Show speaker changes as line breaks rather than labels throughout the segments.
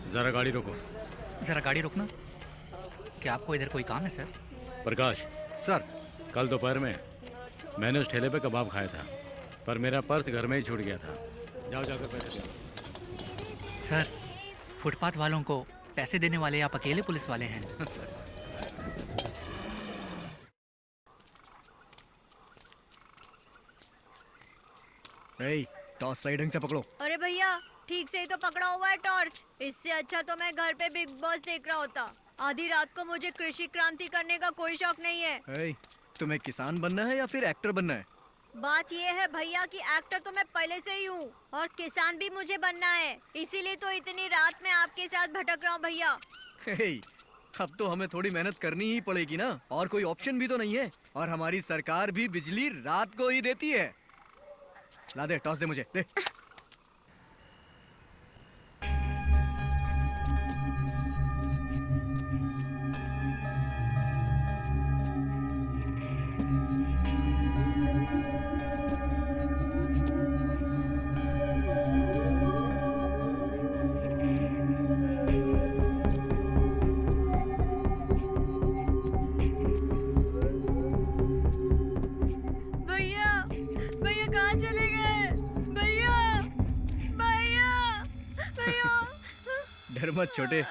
जरा गाड़ी रोको।
जरा गाड़ी रोकना। क्या आपको इधर कोई काम है सर?
प्रकाश,
सर।
कल दोपहर में मैंने उस ठेले पे कबाब खाया था, पर मेरा पर्स घर में ही छूट गया था। जाओ जाकर पैसे दो।
सर, फुटपाथ वालों को पैसे देने वाले आप अकेले पुलिस वाले हैं।
टॉर्च सही ढंग से पकड़ो।
अरे भैया, ठीक से ही तो पकड़ा हुआ है टॉर्च। इससे अच्छा तो मैं घर पे बिग बॉस देख रहा होता। आधी रात को मुझे कृषि क्रांति करने का कोई शौक नहीं है।
तुम्हें किसान बनना है या फिर एक्टर बनना है?
बात ये है भैया कि एक्टर तो मैं पहले से ही हूँ और किसान भी मुझे बनना है, इसीलिए तो इतनी रात में आपके साथ भटक रहा हूँ भैया।
अब तो हमें थोड़ी मेहनत करनी ही पड़ेगी ना, और कोई ऑप्शन भी तो नहीं है। और हमारी सरकार भी बिजली रात को ही देती है। ला दे, टॉस दे मुझे, दे।
भैया, भैया कहाँ चले गए? भैया, भैया, भैया।
डर मत छोटे,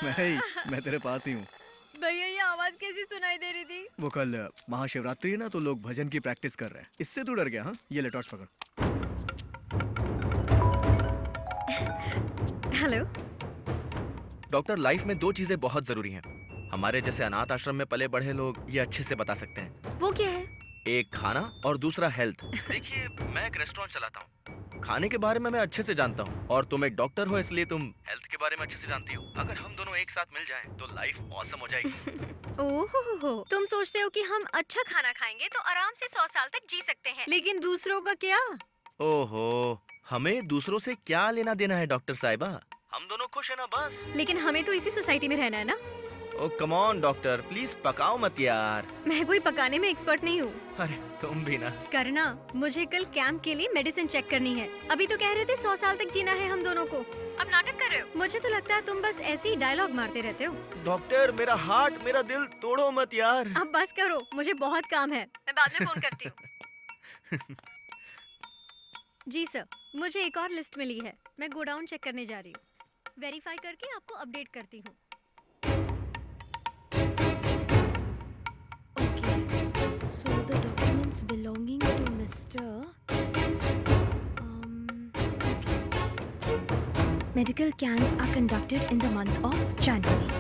मैं तेरे पास ही हूँ।
भैया ये आवाज कैसी सुनाई दे रही थी?
वो कल महाशिवरात्रि है ना, तो लोग भजन की प्रैक्टिस कर रहे हैं। इससे तू डर गया? हाँ, ये ले टॉर्च पकड़।
हेलो।
डॉक्टर, लाइफ में दो चीजें बहुत जरूरी हैं। हमारे जैसे अनाथ आश्रम में पले बढ़े लोग ये अच्छे से बता सकते हैं।
वो क्या है?
एक खाना और दूसरा हेल्थ। देखिए, मैं एक रेस्टोरेंट चलाता हूँ। खाने के बारे में मैं अच्छे से जानता हूँ और तुम एक डॉक्टर हो, इसलिए तुम हेल्थ के बारे में अच्छे से जानती हो। अगर हम दोनों एक साथ मिल जाएं तो लाइफ ऑसम हो जाएगी।
ओहो, तुम सोचते हो कि हम अच्छा खाना खाएंगे तो आराम से 100 साल तक जी सकते हैं, लेकिन दूसरों का क्या?
ओहो, हमें दूसरों से क्या लेना देना है डॉक्टर साहिबा? हम दोनों खुश है ना, बस।
लेकिन हमें तो इसी सोसाइटी में रहना है ना।
ओ कम ऑन डॉक्टर, प्लीज पकाओ मत यार।
मैं कोई पकाने में एक्सपर्ट नहीं हूँ।
अरे तुम भी ना।
करना, मुझे कल कैंप के लिए मेडिसिन चेक करनी है। अभी तो कह रहे थे 100 साल तक जीना है हम दोनों को। अब नाटक कर रहे हो। मुझे तो लगता है तुम बस ऐसे ही डायलॉग मारते रहते हो।
डॉक्टर, मेरा हार्ट, मेरा दिल तोड़ो मत यार।
अब बस करो, मुझे बहुत काम है, मैं बाद में फोन करती हूँ। जी सर, मुझे एक और लिस्ट मिली है, मैं गोडाउन चेक करने जा रही हूँ। वेरीफाई करके आपको अपडेट करती हूँ।
Okay, so the documents belonging to Mr. Okay. Medical camps are conducted in the month of January.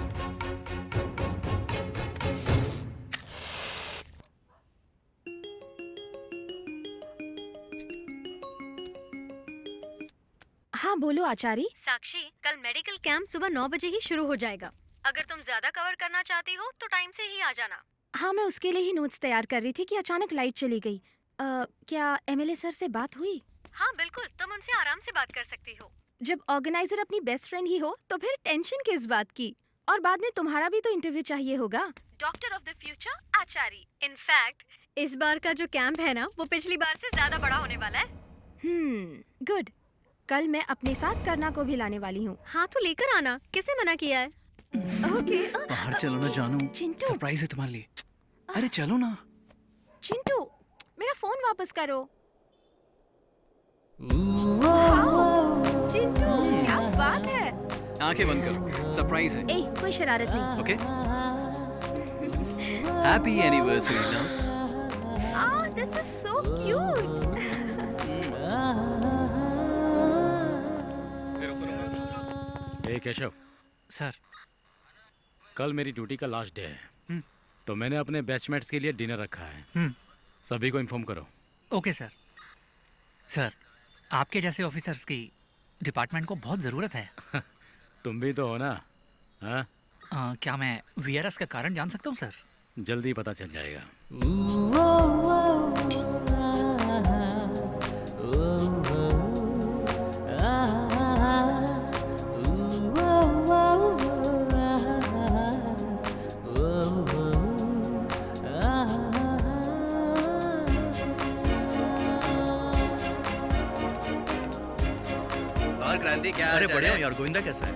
हाँ बोलो आचार्य।
साक्षी, कल मेडिकल कैंप सुबह 9 बजे ही शुरू हो जाएगा। अगर तुम ज्यादा कवर करना चाहती हो तो टाइम से ही आ जाना।
हाँ, मैं उसके लिए ही नोट्स तैयार कर रही थी कि अचानक लाइट चली गई। क्या एमएलए सर से बात हुई?
हाँ बिल्कुल, तुम उनसे आराम से बात कर सकती हो।
जब ऑर्गेनाइजर अपनी बेस्ट फ्रेंड ही हो तो फिर टेंशन किस बात की? और बाद में तुम्हारा भी तो इंटरव्यू चाहिए होगा।
Doctor of the future Acharya. In fact इस बार का जो कैंप है ना, वो पिछली बार से ज्यादा बड़ा होने वाला है।
गुड। कल मैं अपने साथ करना को भी लाने वाली हूँ।
हाँ तो लेकर आना, किसने मना किया है?
ओके।
बाहर चलो ना जानू,
चिंटू।
सरप्राइज है तुम्हारे लिए। अरे चलो ना।
चिंटू, मेरा फोन वापस करो। हाँ, चिंटू, क्या बात है?
आंखें बंद करो, सरप्राइज है।
ए, कोई शरारत नहीं।
Okay, happy anniversary love.
This is so cute.
Keshav
sir.
कल मेरी ड्यूटी का लास्ट डे है, तो मैंने अपने बैचमेट्स के लिए डिनर रखा है। सभी को इन्फॉर्म करो।
Okay sir. सर, आपके जैसे ऑफिसर्स की डिपार्टमेंट को बहुत ज़रूरत है।
तुम भी तो हो ना? हाँ,
क्या मैं वीआरएस का कारण जान सकता हूँ सर?
जल्दी पता चल जाएगा।
क्रांति क्या
अरे
हाल चाल
बढ़िया
है?
हूँ यार, गोविंदा कैसा है?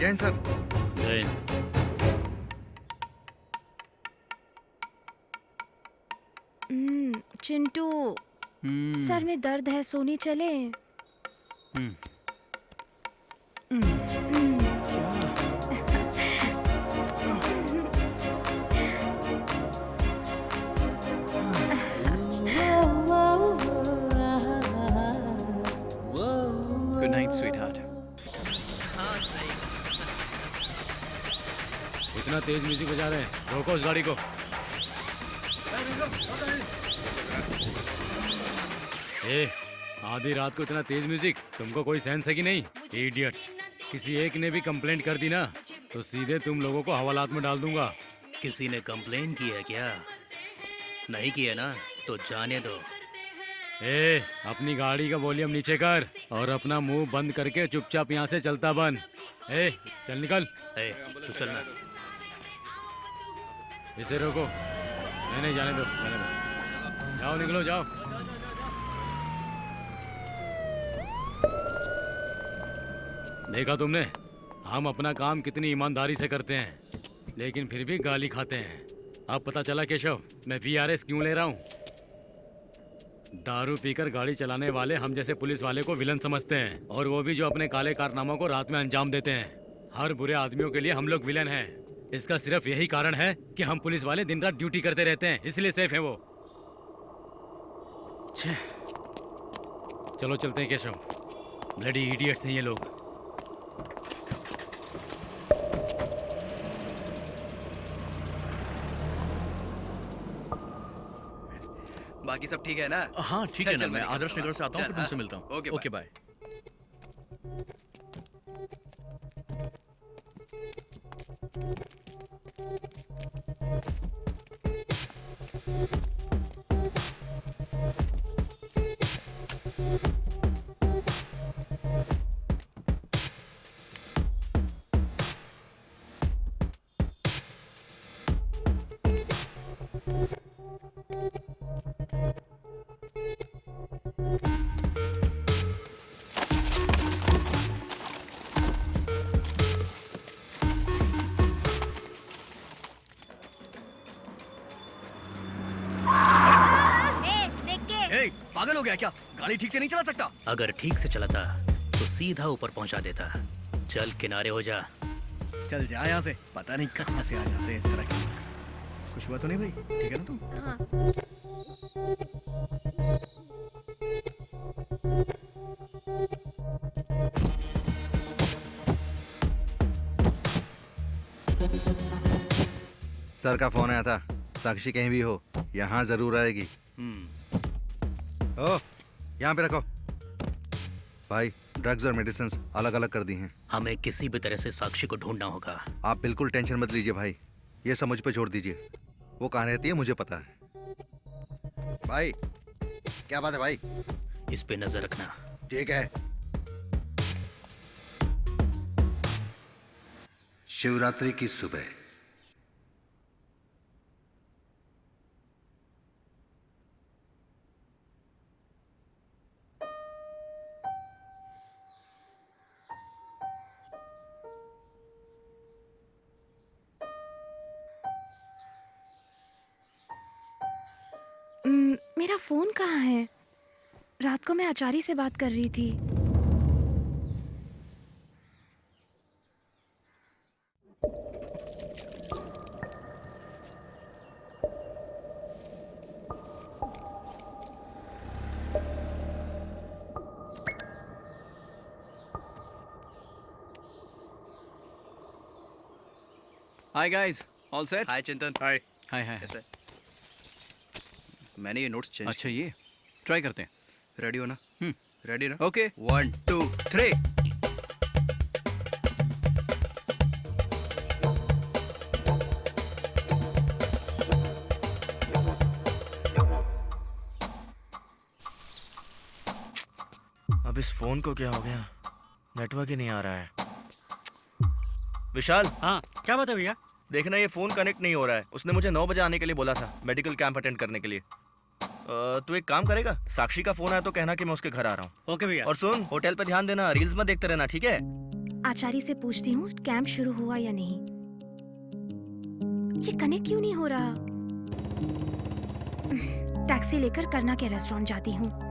जैन सर।
जय हिंद।
चिंटू, सर में दर्द है, सोने चले?
Good night, sweetheart.
इतना तेज म्यूजिक बजा रहे हैं, रोको उस गाड़ी को। ए, आधी रात को इतना तेज म्यूजिक, तुमको कोई सेंस है कि नहीं? इडियट्स, किसी एक ने भी कंप्लेंट कर दी ना तो सीधे तुम लोगों को हवालात में डाल दूंगा।
किसी ने कंप्लेन किया क्या? नहीं किया ना तो जाने दो।
ए, अपनी गाड़ी का वॉल्यूम नीचे कर और अपना मुंह बंद करके चुपचाप यहाँ से चलता बन। ए, चल निकल।
ए, तू चलना।
इसे रोको। नहीं जाने दो, जाने दो। जाओ निकलो जाओ। देखा तुमने, हम अपना काम कितनी ईमानदारी से करते हैं लेकिन फिर भी गाली खाते हैं। अब पता चला केशव, मैं VRS क्यों ले रहा हूँ। दारू पीकर गाड़ी चलाने वाले हम जैसे पुलिस वाले को विलन समझते हैं, और वो भी जो अपने काले कारनामों को रात में अंजाम देते हैं। हर बुरे आदमियों के लिए हम लोग विलन हैं। इसका सिर्फ यही कारण है कि हम पुलिस वाले दिन रात ड्यूटी करते रहते हैं, इसलिए सेफ है वो। छे। चलो चलते हैं केशव, ब्लडी इडियट्स हैं ये लोग।
बाकी सब ठीक है ना?
हाँ ठीक है
चल,
ना,
चल,
मैं
मैं
आदर्श नगर से आता हूँ,
चल,
फिर तुमसे
हाँ।
मिलता हूँ।
Okay,
okay bye.
ए, पागल हो गया क्या? गाड़ी ठीक से नहीं चला सकता?
अगर ठीक से चलाता तो सीधा ऊपर पहुंचा देता। चल किनारे हो जा।
चल जा यहाँ से, पता नहीं कहाँ से आ जाते हैं इस तरह के लोग। कुछ हुआ तो नहीं भाई? ठीक है ना तुम?
हाँ।
सर का फोन आया था, साक्षी कहीं भी हो यहाँ जरूर आएगी। ओ, यहाँ पे रखो। भाई, ड्रग्स और मेडिसिन अलग अलग कर दी हैं।
हमें किसी भी तरह से साक्षी को ढूंढना होगा।
आप बिल्कुल टेंशन मत लीजिए भाई, ये सब मुझ पे छोड़ दीजिए। वो कहाँ रहती है मुझे पता है। भाई, क्या बात है भाई?
इस पे नजर रखना।
ठीक है।
शिवरात्रि की सुबह
मेरा फोन कहाँ है? रात को मैं आचारी से बात कर रही थी।
Hi guys, all set?
हाय चिंतन।
हाय।
हाय हाय।
कैसा है? मैंने ये नोट्स चेंज
अच्छा ये ट्राई करते हैं।
रेडी हो ना? रेडी ना?
ओके।
1 2 3।
अब इस फोन को क्या हो गया? नेटवर्क ही नहीं आ रहा है। विशाल,
हाँ क्या बात है भैया?
देखना ये फोन कनेक्ट नहीं हो रहा है। उसने मुझे 9 बजे आने के लिए बोला था, मेडिकल कैंप अटेंड करने के लिए। तू एक काम करेगा, साक्षी का फोन आया तो कहना कि मैं उसके घर आ रहा हूँ।
ओके भैया।
और सुन, होटल पे ध्यान देना, रील्स मत देखते रहना, ठीक है?
आचार्य से पूछती हूँ कैंप शुरू हुआ या नहीं। ये कनेक्ट क्यों नहीं हो रहा? टैक्सी लेकर करना के रेस्टोरेंट जाती हूँ।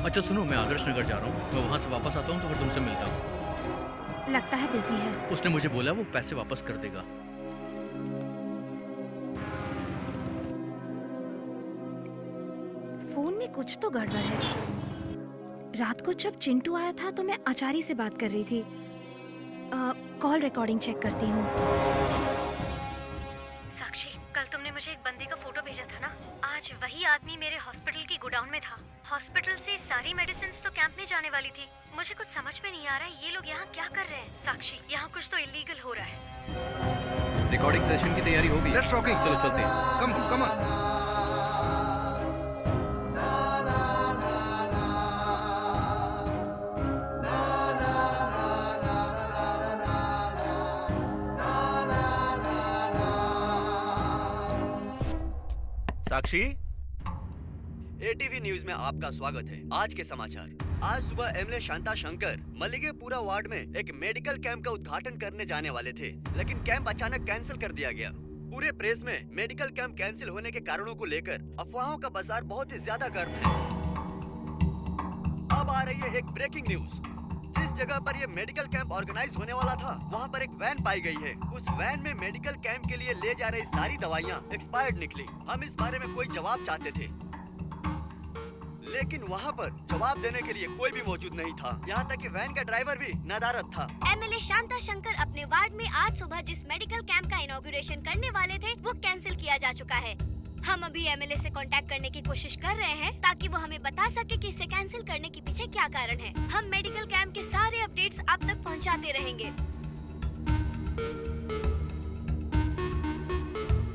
अच्छा सुनो, मैं आदर्श नगर जा रहा हूँ, मैं वहाँ से वापस आता हूँ तो फिर तुमसे मिलता हूँ।
लगता है बिजी है।
उसने मुझे बोला वो पैसे वापस कर देगा।
फोन में कुछ तो गड़बड़ है। रात को जब चिंटू आया था तो मैं आचार्य से बात कर रही थी। कॉल रिकॉर्डिंग चेक करती हूँ। साक्षी, कल तुमने मुझे एक बंदे का फोटो भेजा था ना? आज वही आदमी मेरे हॉस्पिटल की गोडाउन में था। हॉस्पिटल से सारी मेडिसिन्स तो कैंप में जाने वाली थी। मुझे कुछ समझ में नहीं आ रहा है ये लोग यहाँ क्या कर रहे हैं। साक्षी, यहाँ कुछ तो इलीगल हो रहा है।
रिकॉर्डिंग सेशन की तैयारी हो गई।
Let's rocking.
चलो चलते हैं।
Come on.
Sakshi,
ATV news में आपका स्वागत है। आज के समाचार। आज सुबह एमएलए शांता शंकर मलिकेपुरा वार्ड में एक मेडिकल कैंप का उद्घाटन करने जाने वाले थे, लेकिन कैंप अचानक कैंसिल कर दिया गया। पूरे प्रेस में मेडिकल कैंप कैंसिल होने के कारणों को लेकर अफवाहों का बाजार बहुत ही ज्यादा गर्म है। अब आ रही है एक ब्रेकिंग न्यूज। जिस जगह पर ये मेडिकल कैंप ऑर्गेनाइज होने वाला था, वहाँ पर एक वैन पाई गई है। उस वैन में मेडिकल कैंप के लिए ले जा रही सारी दवाइयाँ एक्सपायर्ड निकली। हम इस बारे में कोई जवाब चाहते थे, लेकिन वहाँ पर जवाब देने के लिए कोई भी मौजूद नहीं था। यहाँ तक कि वैन का ड्राइवर भी नदारद था।
एमएलए शांता शंकर अपने वार्ड में आज सुबह जिस मेडिकल कैंप का इनॉग्रेशन करने वाले थे वो कैंसिल किया जा चुका है। हम अभी एमएलए से कांटेक्ट करने की कोशिश कर रहे हैं ताकि वो हमें बता सके कि इसे कैंसिल करने के पीछे क्या कारण है। हम मेडिकल कैंप के सारे अपडेट्स आप तक पहुंचाते रहेंगे।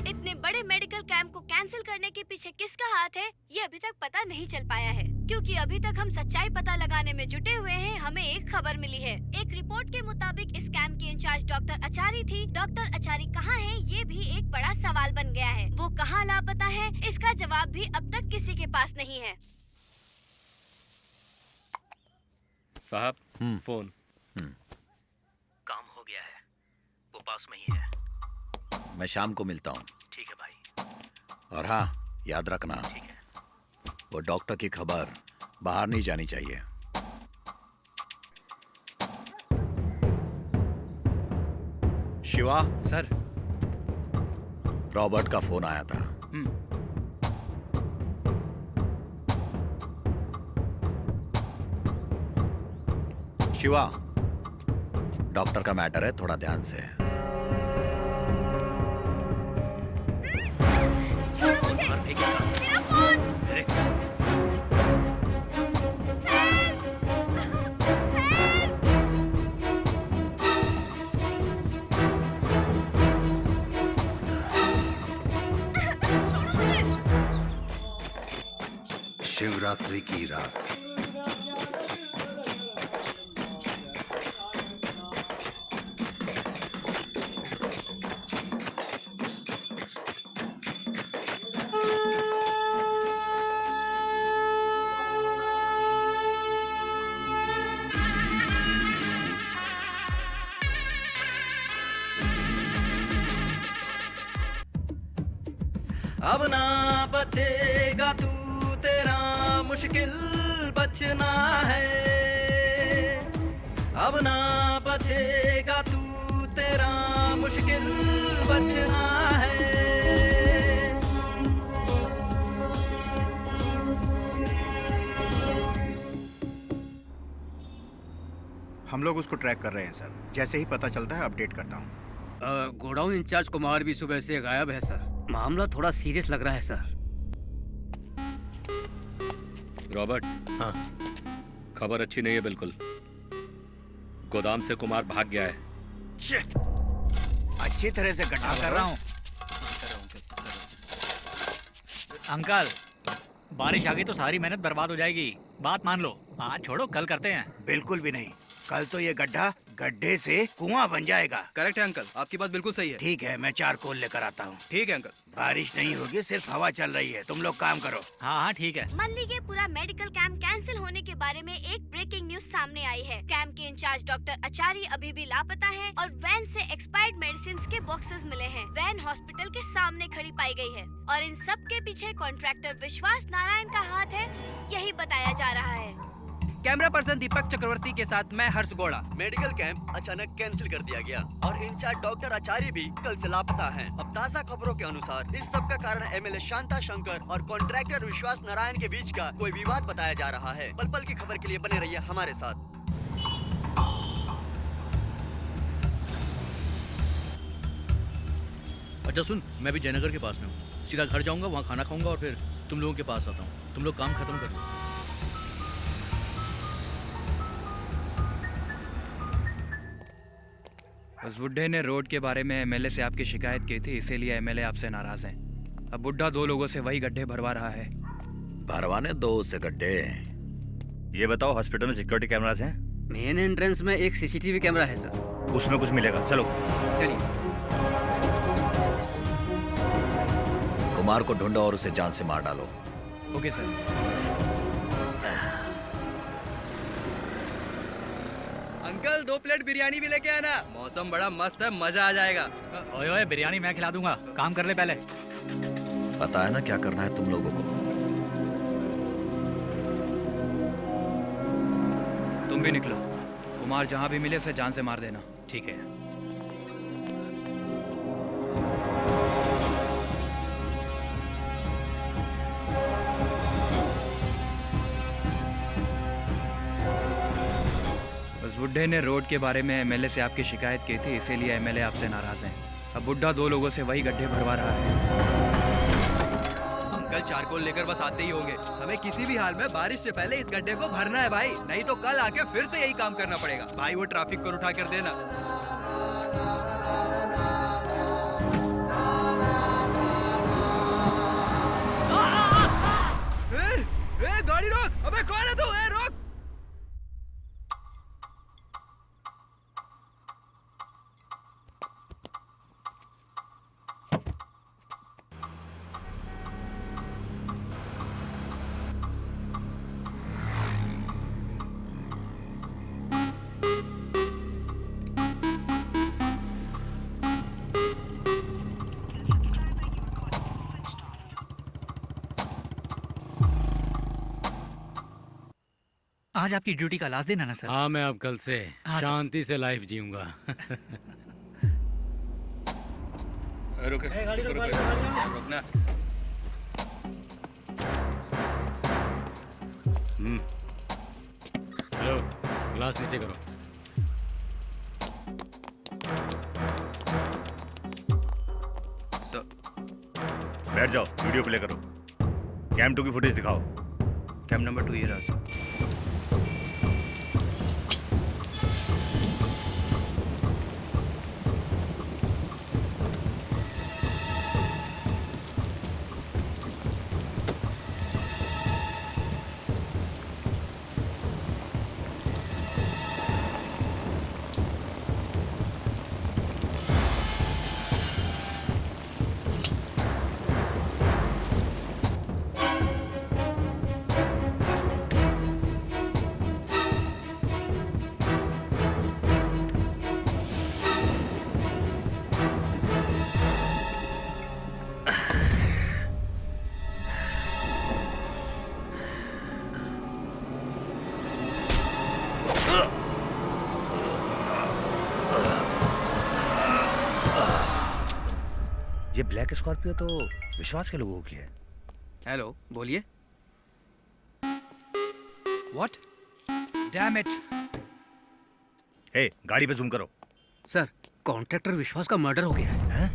इतने बड़े मेडिकल कैंप को कैंसिल करने के पीछे किसका हाथ है ये अभी तक पता नहीं चल पाया है, क्योंकि अभी तक हम सच्चाई पता लगाने में जुटे हुए हैं। हमें एक खबर मिली है। एक रिपोर्ट के मुताबिक इस कैंप की इंचार्ज डॉक्टर आचार्य थी। डॉक्टर आचार्य कहाँ है ये भी एक बड़ा सवाल बन गया है। वो कहाँ लापता है इसका जवाब भी अब तक किसी के पास नहीं है।
साहब, फोन।
काम हो गया है, वो पास में ही है। मैं शाम को मिलता हूँ। ठीक है भाई। और हाँ, याद रखना, ठीक है, वो डॉक्टर की खबर बाहर नहीं जानी चाहिए। शिवा
सर,
रॉबर्ट का फोन आया था। शिवा, डॉक्टर का मैटर है, थोड़ा ध्यान से।
मेरा फोन!
शिवरात्रि की रात
अब ना बचेगा तू, तेरा मुश्किल बचना है। अब ना बचेगा तू, तेरा मुश्किल बचना है।
हम लोग उसको ट्रैक कर रहे हैं सर। जैसे ही पता चलता है अपडेट करता हूँ।
गोडाउन इंचार्ज कुमार भी सुबह से गायब है सर। मामला थोड़ा सीरियस लग रहा है सर।
रॉबर्ट,
हाँ
खबर अच्छी नहीं है बिल्कुल। गोदाम से कुमार भाग गया है।
अच्छी तरह से गड्ढा
कर रहा हूँ अंकल। बारिश आ गई तो सारी मेहनत बर्बाद हो जाएगी। बात मान लो, आज छोड़ो कल करते हैं।
बिल्कुल भी नहीं, कल तो ये गड्ढा गड्ढे से कुआं बन जाएगा।
करेक्ट है अंकल, आपकी बात बिल्कुल सही है।
ठीक है, मैं चारकोल लेकर आता हूँ।
ठीक है अंकल।
बारिश नहीं होगी, सिर्फ हवा चल रही है। तुम लोग काम करो।
हाँ हाँ ठीक है।
मल्लिगेपुरा मेडिकल कैंप कैंसिल होने के बारे में एक ब्रेकिंग न्यूज सामने आई है। कैंप के इंचार्ज डॉक्टर आचार्य अभी भी लापता है और वैन से एक्सपायर्ड मेडिसिन के बॉक्सेस मिले हैं। वैन हॉस्पिटल के सामने खड़ी पाई गई है और इन सब के पीछे कॉन्ट्रैक्टर विश्वास नारायण का हाथ है, यही बताया जा रहा है।
कैमरा पर्सन दीपक चक्रवर्ती के साथ मैं हर्ष गौड़ा।
मेडिकल कैंप अचानक कैंसिल कर दिया गया और इंचार्ज डॉक्टर आचार्य भी कल से लापता हैं। अब ताज़ा खबरों के अनुसार इस सब का कारण एमएलए शांता शंकर और कॉन्ट्रैक्टर विश्वास नारायण के बीच का कोई विवाद बताया जा रहा है। पल पल की खबर के लिए बने रहिए हमारे साथ।
अच्छा सुन, मैं भी जयनगर के पास में हूँ। सीधा घर जाऊंगा, वहाँ खाना खाऊंगा और फिर तुम लोगों के पास आता हूँ। तुम लोग काम खत्म करो।
उस बुड्ढे ने रोड के बारे में एमएलए से आपकी शिकायत की थी, इसीलिए एमएलए आपसे नाराज हैं। अब बुड्ढा 2 लोगों से वही गड्ढे भरवा रहा है।
भरवाने दो उसे गड्ढे। ये बताओ, हॉस्पिटल में सिक्योरिटी कैमरास हैं?
मेन एंट्रेंस में एक सीसीटीवी कैमरा है सर।
उसमें कुछ मिलेगा, चलो।
चलिए।
कुमार को ढूंढो और उसे जान से मार डालो।
Okay sir.
Uncle 2 plate biryani भी लेके आना। मौसम बड़ा मस्त है, मजा आ जाएगा।
ओए ओए, बिरयानी मैं खिला दूंगा, काम कर ले पहले।
पता है ना क्या करना है तुम लोगों को।
तुम भी निकलो। कुमार जहाँ भी मिले उसे जान से मार देना।
ठीक है।
उस बुड्ढे ने रोड के बारे में एमएलए से आपकी शिकायत की थी, इसीलिए एमएलए आपसे नाराज हैं। अब बुड्ढा 2 लोगों से वही गड्ढे भरवा रहा है।
अंकल चारकोल लेकर बस आते ही होंगे। हमें किसी भी हाल में बारिश से पहले इस गड्ढे को भरना है भाई, नहीं तो कल आके फिर से यही काम करना पड़ेगा। भाई वो ट्रैफिक को उठा कर देना। गाड़ी रोक! अबे कौन है तू? रोक!
आज आपकी ड्यूटी का लास्ट दिन है ना सर?
हाँ, मैं अब कल से
हाँ,
शांति से लाइफ जीऊंगा।
रुकना।
हेलो, ग्लास नीचे करो।
बैठ जाओ, वीडियो प्ले करो। कैम 2 की फुटेज दिखाओ।
कैम नंबर 2 ये रहा सर।
ये ब्लैक स्कॉर्पियो तो विश्वास के लोगों की है।
हेलो, बोलिए।
व्हाट? Damn it.
हे, गाड़ी पे जूम करो।
सर, कॉन्ट्रैक्टर विश्वास का मर्डर हो गया है।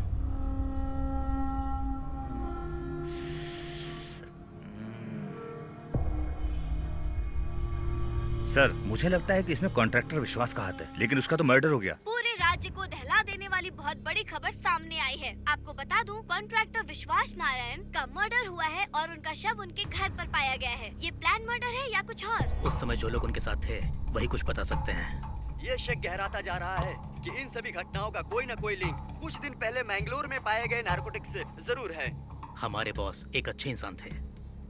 सर, मुझे लगता है कि इसमें कॉन्ट्रैक्टर विश्वास का हाथ है, लेकिन उसका तो मर्डर हो गया।
पूरे राज्य को दहला देने वाली बहुत बड़ी खबर सामने आई है। आपको बता दूं, कॉन्ट्रैक्टर विश्वास नारायण का मर्डर हुआ है और उनका शव उनके घर पर पाया गया है। ये प्लान मर्डर है या कुछ और?
उस समय जो लोग उनके साथ थे वही कुछ बता सकते हैं।
ये शक गहराता जा रहा है कि इन सभी घटनाओं का कोई न कोई लिंक कुछ दिन पहले मैंगलोर में पाए गए नारकोटिक्स से जरूर है।
हमारे बॉस एक अच्छे इंसान थे,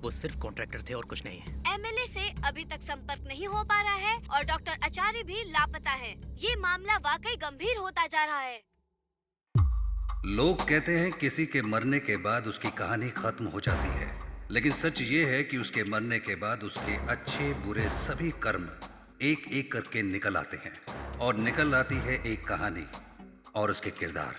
वो सिर्फ कॉन्ट्रैक्टर थे और कुछ नहीं।
एमएलए से अभी तक संपर्क नहीं हो पा रहा है और डॉक्टर आचार्य भी लापता है। ये मामला वाकई गंभीर होता जा रहा है।
लोग कहते हैं किसी के मरने के बाद उसकी कहानी खत्म हो जाती है, लेकिन सच ये है कि उसके मरने के बाद उसके अच्छे बुरे सभी कर्म एक एक करके निकल आते हैं और निकल आती है एक कहानी और उसके किरदार।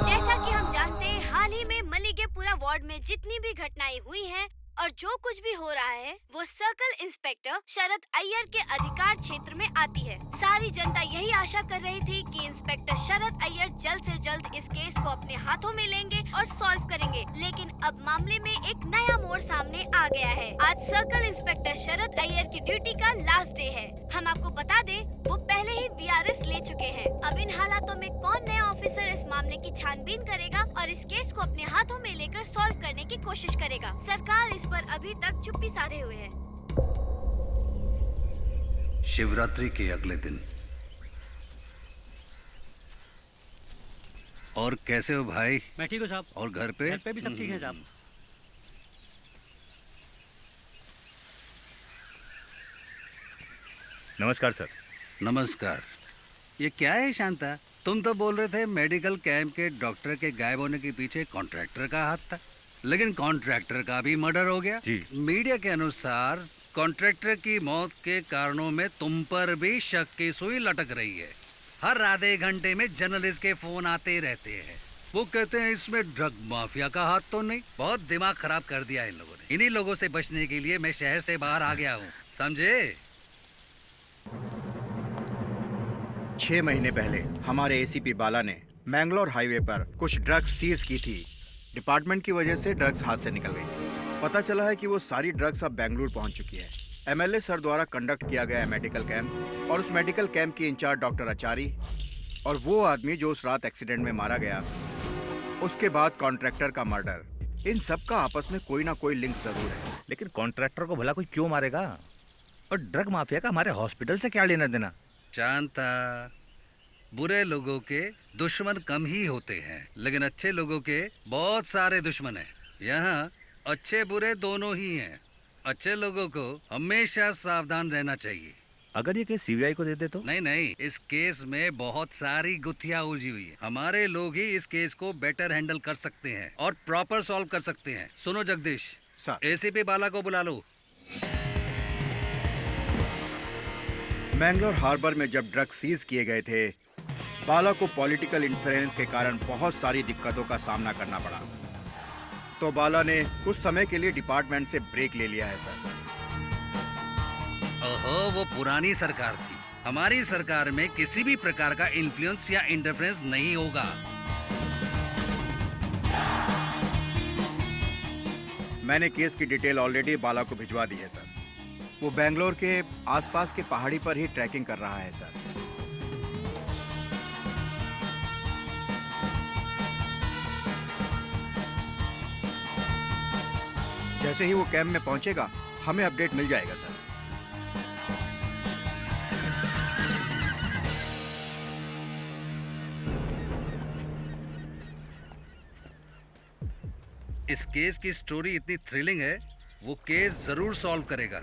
जैसा कि हम जानते हैं, हाल ही में मलिकेपुरा वार्ड में जितनी भी घटनाएं हुई हैं और जो कुछ भी हो रहा है वो सर्कल इंस्पेक्टर शरद अय्यर के अधिकार क्षेत्र में आती है। सारी जनता यही आशा कर रही थी कि इंस्पेक्टर शरद अय्यर जल्द से जल्द इस केस को अपने हाथों में लेंगे और सॉल्व करेंगे, लेकिन अब मामले में एक नया मोड़ सामने आ गया है। आज सर्कल इंस्पेक्टर शरद अय्यर की ड्यूटी का लास्ट डे है। हम आपको बता दें, वो पहले ही वीआरएस ले चुके हैं। अब इन हालातों में कौन नया ऑफिसर इस मामले की छानबीन करेगा और इस केस को अपने हाथों में लेकर सॉल्व करने की कोशिश करेगा? सरकार इस पर अभी तक चुप्पी साधे हुए है।
शिवरात्रि के अगले दिन। और कैसे हो भाई?
मैं ठीक हूँ साहब।
और घर पे?
घर पे भी सब ठीक है साहब।
नमस्कार सर।
नमस्कार। ये क्या है शांता? तुम तो बोल रहे थे मेडिकल कैंप के डॉक्टर के गायब होने के पीछे कॉन्ट्रैक्टर का हाथ था, लेकिन कॉन्ट्रैक्टर का भी मर्डर हो गया।
जी।
मीडिया के अनुसार कॉन्ट्रैक्टर की मौत के कारणों में तुम पर भी शक की सुई लटक रही है। हर आधे घंटे में जर्नलिस्ट के फोन आते रहते हैं। वो कहते हैं इसमें ड्रग माफिया का हाथ तो नहीं। बहुत दिमाग खराब कर दिया इन लोगों ने। इन्हीं लोगों से बचने के लिए मैं शहर से बाहर आ गया हूँ, समझे?
6 महीने पहले हमारे एसीपी बाला ने मैंगलोर हाईवे पर कुछ ड्रग्स सीज की थी। डिपार्टमेंट की वजह से ड्रग्स हाथ से निकल गई। पता चला है कि वो सारी ड्रग्स अब बेंगलुरु पहुंच चुकी है। एमएलए सर द्वारा कंडक्ट किया गया मेडिकल कैंप और उस मेडिकल कैंप की इंचार्ज डॉक्टर आचार्य और वो आदमी जो उस रात एक्सीडेंट में मारा गया, उसके बाद कॉन्ट्रैक्टर का मर्डर, इन सब का आपस में कोई ना कोई लिंक जरूर है।
लेकिन कॉन्ट्रैक्टर को भला कोई क्यों मारेगा? और ड्रग माफिया का हमारे हॉस्पिटल से क्या लेना देना?
शांता, बुरे लोगों के दुश्मन कम ही होते हैं, लेकिन अच्छे लोगों के बहुत सारे दुश्मन हैं। यहाँ अच्छे बुरे दोनों ही हैं। अच्छे लोगों को हमेशा सावधान रहना चाहिए।
अगर ये केस सीबीआई को दे दे तो?
नहीं, इस केस में बहुत सारी गुत्थियां उलझी हुई है। हमारे लोग ही इस केस को बेटर हैंडल कर सकते हैं और प्रॉपर सॉल्व कर सकते हैं। सुनो जगदीश, एसीपी बाला को बुला लो।
मैंगलोर हार्बर में जब ड्रग्स सीज किए गए थे, बाला को पॉलिटिकल इंफ्लुएंस के कारण बहुत सारी दिक्कतों का सामना करना पड़ा, तो बाला ने कुछ समय के लिए डिपार्टमेंट से ब्रेक ले लिया है सर।
ओहो, वो पुरानी सरकार थी। हमारी सरकार में किसी भी प्रकार का इन्फ्लुएंस या इंटरफेरेंस नहीं होगा।
मैंने केस की डिटेल ऑलरेडी बाला को भिजवा दी है सर। वो बेंगलोर के आसपास के पहाड़ी पर ही ट्रैकिंग कर रहा है सर। जैसे ही वो कैंप में पहुंचेगा, हमें अपडेट मिल जाएगा सर।
इस केस की स्टोरी इतनी थ्रिलिंग है, वो केस जरूर सॉल्व करेगा।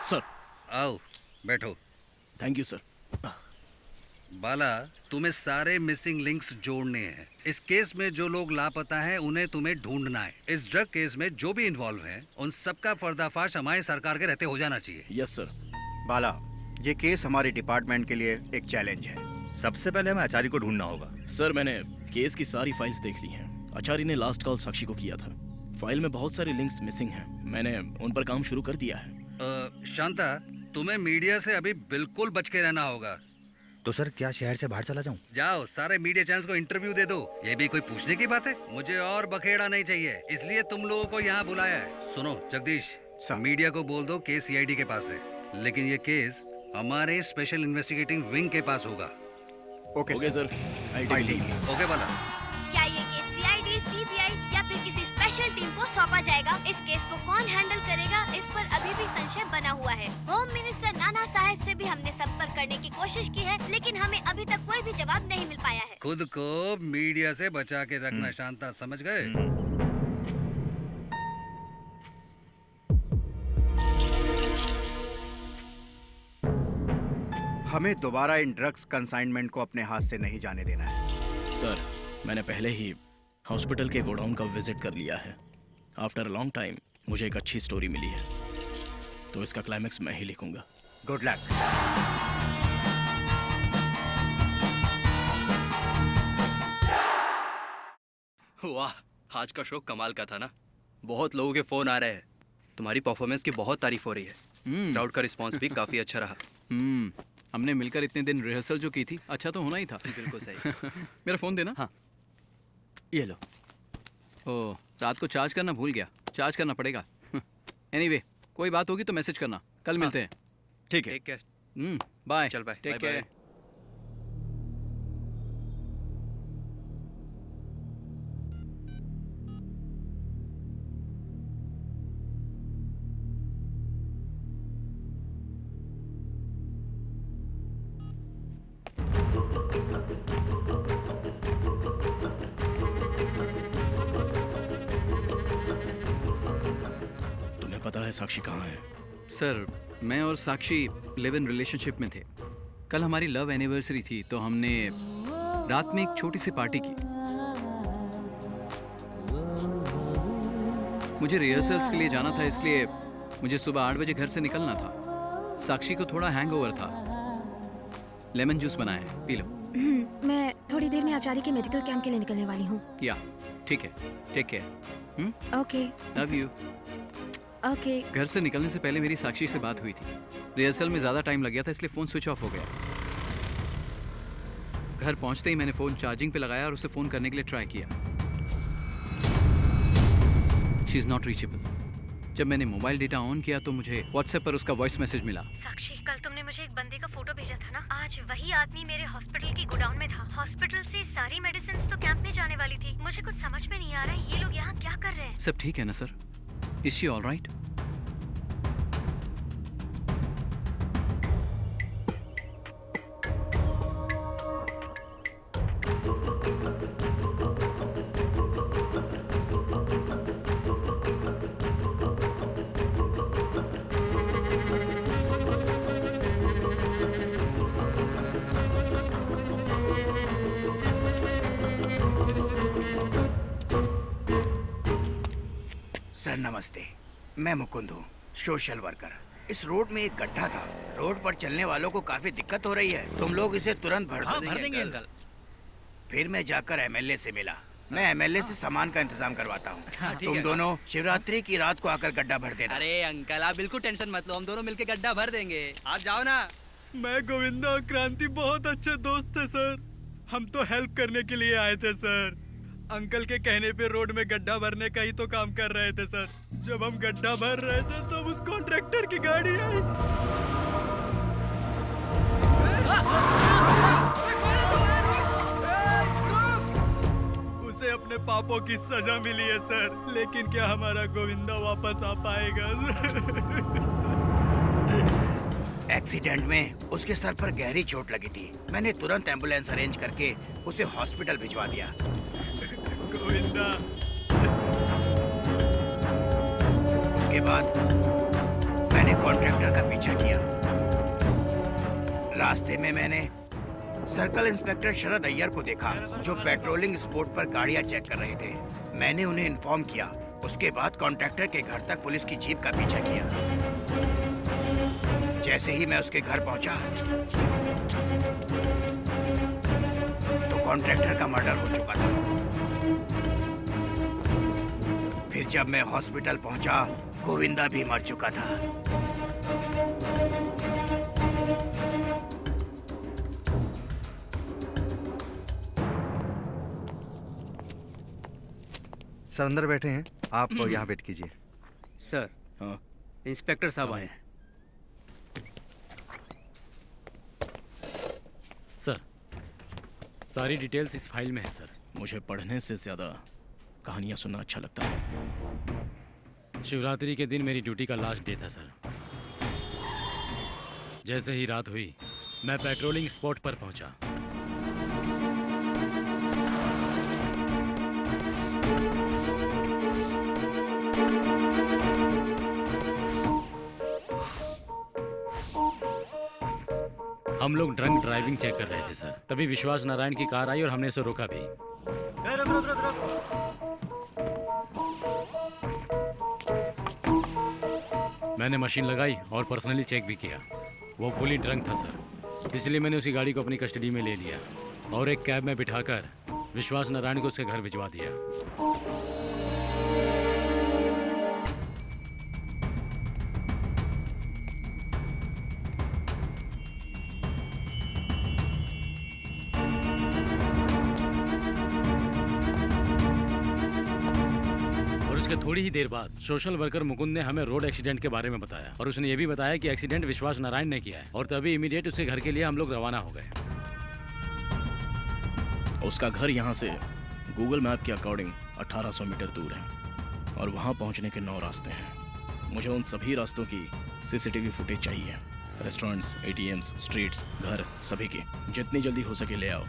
सर।
आओ बैठो।
Thank you sir.
बाला, तुम्हें सारे मिसिंग लिंक्स जोड़ने हैं। इस केस में जो लोग लापता हैं उन्हें तुम्हें ढूंढना है। इस ड्रग केस में जो भी इन्वॉल्व हैं उन सबका पर्दाफाश हमारी सरकार के रहते हो जाना चाहिए।
Yes sir.
बाला, ये केस हमारे डिपार्टमेंट के लिए एक चैलेंज है।
सबसे पहले हमें आचार्य को ढूंढना होगा।
सर, मैंने केस की सारी फाइल्स देख ली हैं। आचार्य ने लास्ट कॉल साक्षी को किया था। फाइल में बहुत सारे लिंक्स मिसिंग हैं। मैंने उन पर काम शुरू कर दिया है।
शांता, तुम्हें मीडिया से अभी बिल्कुल बच के रहना होगा।
तो सर क्या शहर से बाहर चला जाऊं?
जाओ, सारे मीडिया चैनल्स को इंटरव्यू दे दो। ये भी कोई पूछने की बात है? मुझे और बखेड़ा नहीं चाहिए, इसलिए तुम लोगों को यहाँ बुलाया है। सुनो जगदीश, मीडिया को बोल दो केस सीआईडी के पास है, लेकिन ये केस हमारे स्पेशल इन्वेस्टिगेटिंग विंग के पास होगा।
Okay
sir.
ओके बाला।
क्या ये केस सीआईडी, सीबीआई या फिर किसी स्पेशल टीम को सौंपा जाएगा? इस केस को कौन हैंडल करेगा, इस पर अभी भी संशय बना हुआ है। होम मिनिस्टर नाना साहब से भी हमने संपर्क करने की कोशिश की है, लेकिन हमें अभी तक कोई भी जवाब नहीं मिल पाया है।
खुद को मीडिया से बचा के रखना शांता, समझ गए?
हमें दोबारा इन ड्रग्स कंसाइनमेंट को अपने हाथ से नहीं जाने देना है।
सर, मैंने पहले ही हॉस्पिटल के गोडाउन का विजिट कर लिया है। आफ्टर अ लॉन्ग टाइम मुझे एक अच्छी स्टोरी मिली है, तो इसका क्लाइमेक्स मैं ही लिखूंगा।
Good luck.
वाह, आज का शो कमाल का था ना। बहुत लोगों के फोन आ रहे हैं। तुम्हारी परफॉर्मेंस की बहुत तारीफ हो रही है। क्राउड का रिस्पांस भी काफी अच्छा रहा।
हमने मिलकर इतने दिन रिहर्सल जो की थी, अच्छा तो होना ही था।
बिल्कुल सही।
मेरा फोन देना।
हाँ, ये लो।
ओह, रात को चार्ज करना भूल गया। चार्ज करना पड़ेगा। एनीवे, कोई बात होगी तो मैसेज करना। कल मिलते हैं।
ठीक है। Take care.
बाय।
चल बाय।
Take care.
तुम्हें पता है साक्षी कहाँ है?
सर, मैं और साक्षी लिव इन रिलेशनशिप में थे। कल हमारी लव एनिवर्सरी थी, तो हमने रात में एक छोटी सी पार्टी की। मुझे रिहर्सल्स के लिए जाना था, इसलिए मुझे सुबह 8 बजे घर से निकलना था। साक्षी को थोड़ा हैंगओवर था। लेमन जूस बनाया है, पी लो।
मैं थोड़ी देर में आचार्य के मेडिकल कैंप के लिए निकलने वाली हूँ।
या ठीक है, take care.
Okay.
Love you.
Okay.
घर से निकलने से पहले मेरी साक्षी से बात हुई थी। रिहर्सल में ज़्यादा टाइम लग गया था, इसलिए फ़ोन स्विच ऑफ हो गया। घर पहुंचते ही मैंने फ़ोन चार्जिंग पे लगाया और उसे फ़ोन करने के लिए ट्राई किया। She is not reachable. जब मैंने मोबाइल डेटा ऑन किया तो मुझे व्हाट्सएप पर उसका वॉइस मैसेज मिला।
साक्षी, कल तुमने मुझे एक बंदे का फोटो भेजा था ना, आज वही आदमी मेरे हॉस्पिटल की गोडाउन में था। हॉस्पिटल से सारी मेडिसिन तो कैंप में जाने वाली थी। मुझे कुछ समझ में नहीं आ रहा है, ये लोग यहाँ क्या कर रहे हैं?
सब ठीक है ना sir? Is she all right?
Sir नमस्ते, मैं मुकुंद हूँ, सोशल वर्कर। इस रोड में एक गड्ढा था। रोड पर चलने वालों को काफी दिक्कत हो रही है। तुम लोग इसे तुरंत भर देंगे अंकल। फिर मैं जाकर एमएलए से मिला। मैं एमएलए से सामान का इंतजाम करवाता हूँ। तुम दोनों शिवरात्रि की रात को आकर गड्ढा भर देना।
अरे अंकल, आप बिल्कुल टेंशन मत लो, हम दोनों मिलके गड्ढा भर देंगे। आप जाओ ना।
मैं गोविंदा और क्रांति बहुत अच्छे दोस्त थे सर। हम तो हेल्प करने के लिए आए थे सर। अंकल के कहने पे रोड में गड्ढा भरने का ही तो काम कर रहे थे सर। जब हम गड्ढा भर रहे थे तब उस कॉन्ट्रैक्टर की गाड़ी आई। उसे अपने पापों की सजा मिली है सर, लेकिन क्या हमारा गोविंदा वापस आ पाएगा?
एक्सीडेंट में उसके सर पर गहरी चोट लगी थी। मैंने तुरंत एम्बुलेंस अरेंज करके उसे हॉस्पिटल भिजवा दिया।
गोविंदा।
उसके बाद मैंने मैंने कॉन्ट्रैक्टर का पीछा किया। रास्ते में मैंने सर्कल इंस्पेक्टर शरद अय्यर को देखा जो पेट्रोलिंग स्पॉट पर गाड़ियां चेक कर रहे थे। मैंने उन्हें इन्फॉर्म किया। उसके बाद कॉन्ट्रैक्टर के घर तक पुलिस की जीप का पीछा किया। जैसे ही मैं उसके घर पहुंचा तो कॉन्ट्रैक्टर का मर्डर हो चुका था। फिर जब मैं हॉस्पिटल पहुंचा, गोविंदा भी मर चुका था।
सर अंदर बैठे हैं, आप यहाँ वेट कीजिए।
सर, हाँ, इंस्पेक्टर साहब आए हैं।
सर, सारी डिटेल्स इस फाइल में है सर।
मुझे पढ़ने से ज़्यादा कहानियाँ सुनना अच्छा लगता है।
शिवरात्रि के दिन मेरी ड्यूटी का लास्ट डे था सर। जैसे ही रात हुई, मैं पेट्रोलिंग स्पॉट पर पहुंचा। हम लोग ड्रंक ड्राइविंग चेक कर रहे थे सर। तभी विश्वास नारायण की कार आई और हमने उसे रोका भी। मैंने मशीन लगाई और पर्सनली चेक भी किया। वो फुली ड्रंक था सर, इसलिए मैंने उसकी गाड़ी को अपनी कस्टडी में ले लिया और एक कैब में बिठाकर विश्वास नारायण को उसके घर भिजवा दिया। उसके थोड़ी ही देर बाद सोशल वर्कर मुकुंद ने हमें रोड एक्सीडेंट के बारे में बताया और उसने ये भी बताया कि एक्सीडेंट विश्वास नारायण ने किया है और तभी इमीडिएट उसके घर के लिए हम लोग रवाना हो गए।
उसका घर यहाँ से गूगल मैप के अकॉर्डिंग 1800 मीटर दूर है और वहाँ पहुँचने के 9 रास्ते हैं। मुझे उन सभी रास्तों की सीसीटीवी फुटेज चाहिए। रेस्टोरेंट्स, एटीएम्स, स्ट्रीट्स, घर, सभी की जितनी जल्दी हो सके ले आओ।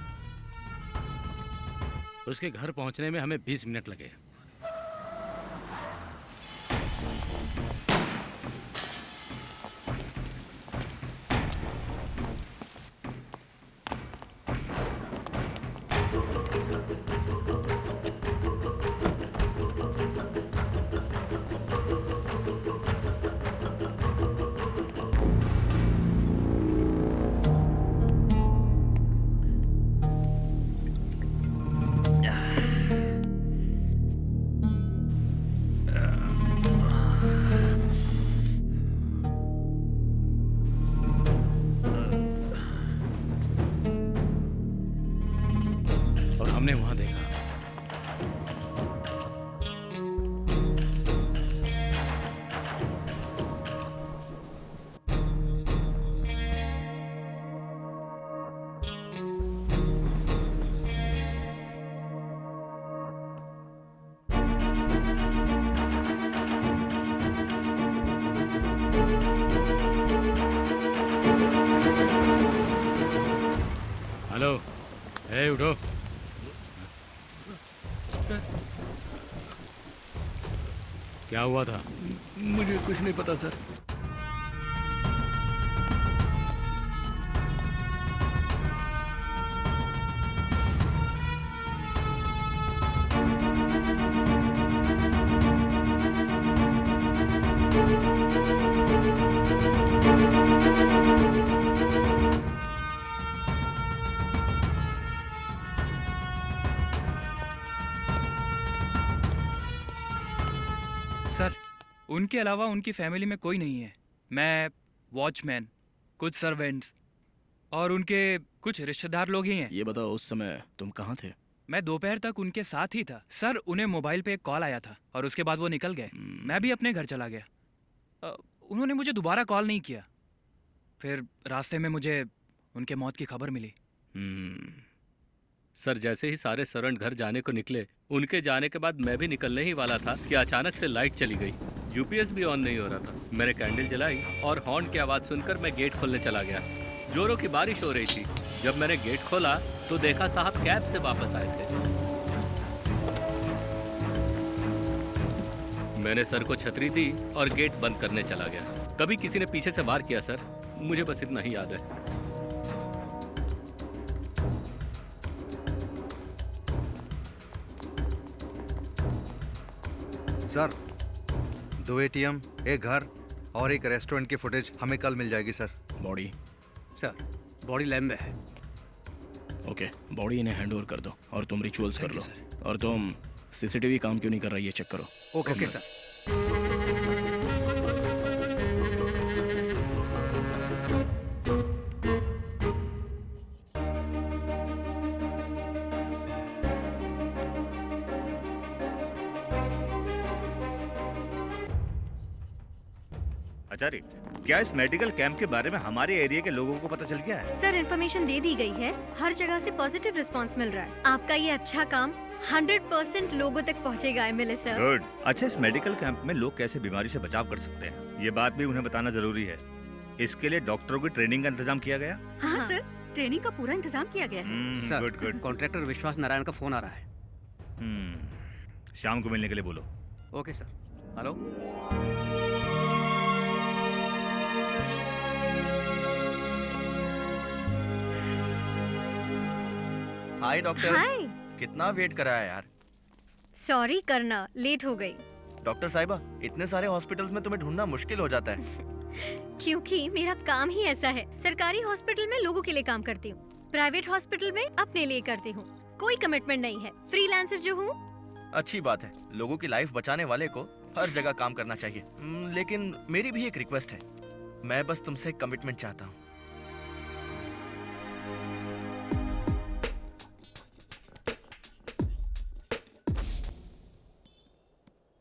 उसके घर पहुँचने में हमें 20 मिनट लगे। हमने वहां देखा हेलो, ए उठो।
सर,
क्या हुआ था?
मुझे कुछ नहीं पता सर।
सर, उनके अलावा उनकी फैमिली में कोई नहीं है। मैं, वॉचमैन, कुछ सर्वेंट्स और उनके कुछ रिश्तेदार लोग ही हैं।
ये बताओ उस समय तुम कहाँ थे?
मैं दोपहर तक उनके साथ ही था। सर, उन्हें मोबाइल पे एक कॉल आया था और उसके बाद वो निकल गए। मैं भी अपने घर चला गया। उन्होंने मुझे दोबारा कॉल नहीं किया। फिर रास्ते में मुझे उनके मौत की खबर मिली।
सर, जैसे ही सारे सर्वेंट घर जाने को निकले, उनके जाने के बाद मैं भी निकलने ही वाला था कि अचानक से लाइट चली गई। यूपीएस भी ऑन नहीं हो रहा था। मैंने कैंडल जलाई और हॉर्न की आवाज़ सुनकर मैं गेट खोलने चला गया। जोरों की बारिश हो रही थी। जब मैंने गेट खोला तो देखा साहब कैब से वापस आए थे। मैंने सर को छतरी दी और गेट बंद करने चला गया। कभी किसी ने पीछे से वार किया सर, मुझे बस इतना ही याद है।
सर 2 ATM, एक घर और एक रेस्टोरेंट की फुटेज हमें कल मिल जाएगी sir.
Body
sir body lab में है।
ओके, बॉडी इन्हें हैंड ओवर कर दो और तुम रिचुअल्स कर लो। और तुम सीसीटीवी काम क्यों नहीं कर रहा है ये चेक करो।
Okay sir.
आचार्य, क्या इस मेडिकल कैंप के बारे में हमारे एरिया के लोगों को पता चल गया है?
सर इन्फॉर्मेशन दे दी गई है, हर जगह से पॉजिटिव रिस्पांस मिल रहा है। आपका ये अच्छा काम 100% लोगों तक पहुंचेगा एमएलए सर।
गुड। अच्छा, इस मेडिकल कैंप में लोग कैसे बीमारी से बचाव कर सकते हैं, ये बात भी उन्हें बताना जरूरी है। इसके लिए डॉक्टरों की ट्रेनिंग का इंतजाम किया गया?
हाँ सर, ट्रेनिंग का पूरा इंतजाम किया गया है।
Sir, good good.
कॉन्ट्रैक्टर विश्वास नारायण का फोन आ रहा है।
शाम को मिलने के लिए बोलो।
Okay sir. Hello.
Hi doctor.
Hi.
कितना वेट कराया यार।
सॉरी करना, लेट हो गई।
डॉक्टर साहिबा, इतने सारे हॉस्पिटल्स में तुम्हें ढूंढना मुश्किल हो जाता है।
क्योंकि मेरा काम ही ऐसा है। सरकारी हॉस्पिटल में लोगों के लिए काम करती हूँ, प्राइवेट हॉस्पिटल में अपने लिए करती हूँ। कोई कमिटमेंट नहीं है, फ्रीलांसर जो हूँ।
अच्छी बात है, लोगों की लाइफ बचाने वाले को हर जगह काम करना चाहिए। लेकिन मेरी भी एक रिक्वेस्ट है, मैं बस तुमसे कमिटमेंट चाहता हूँ।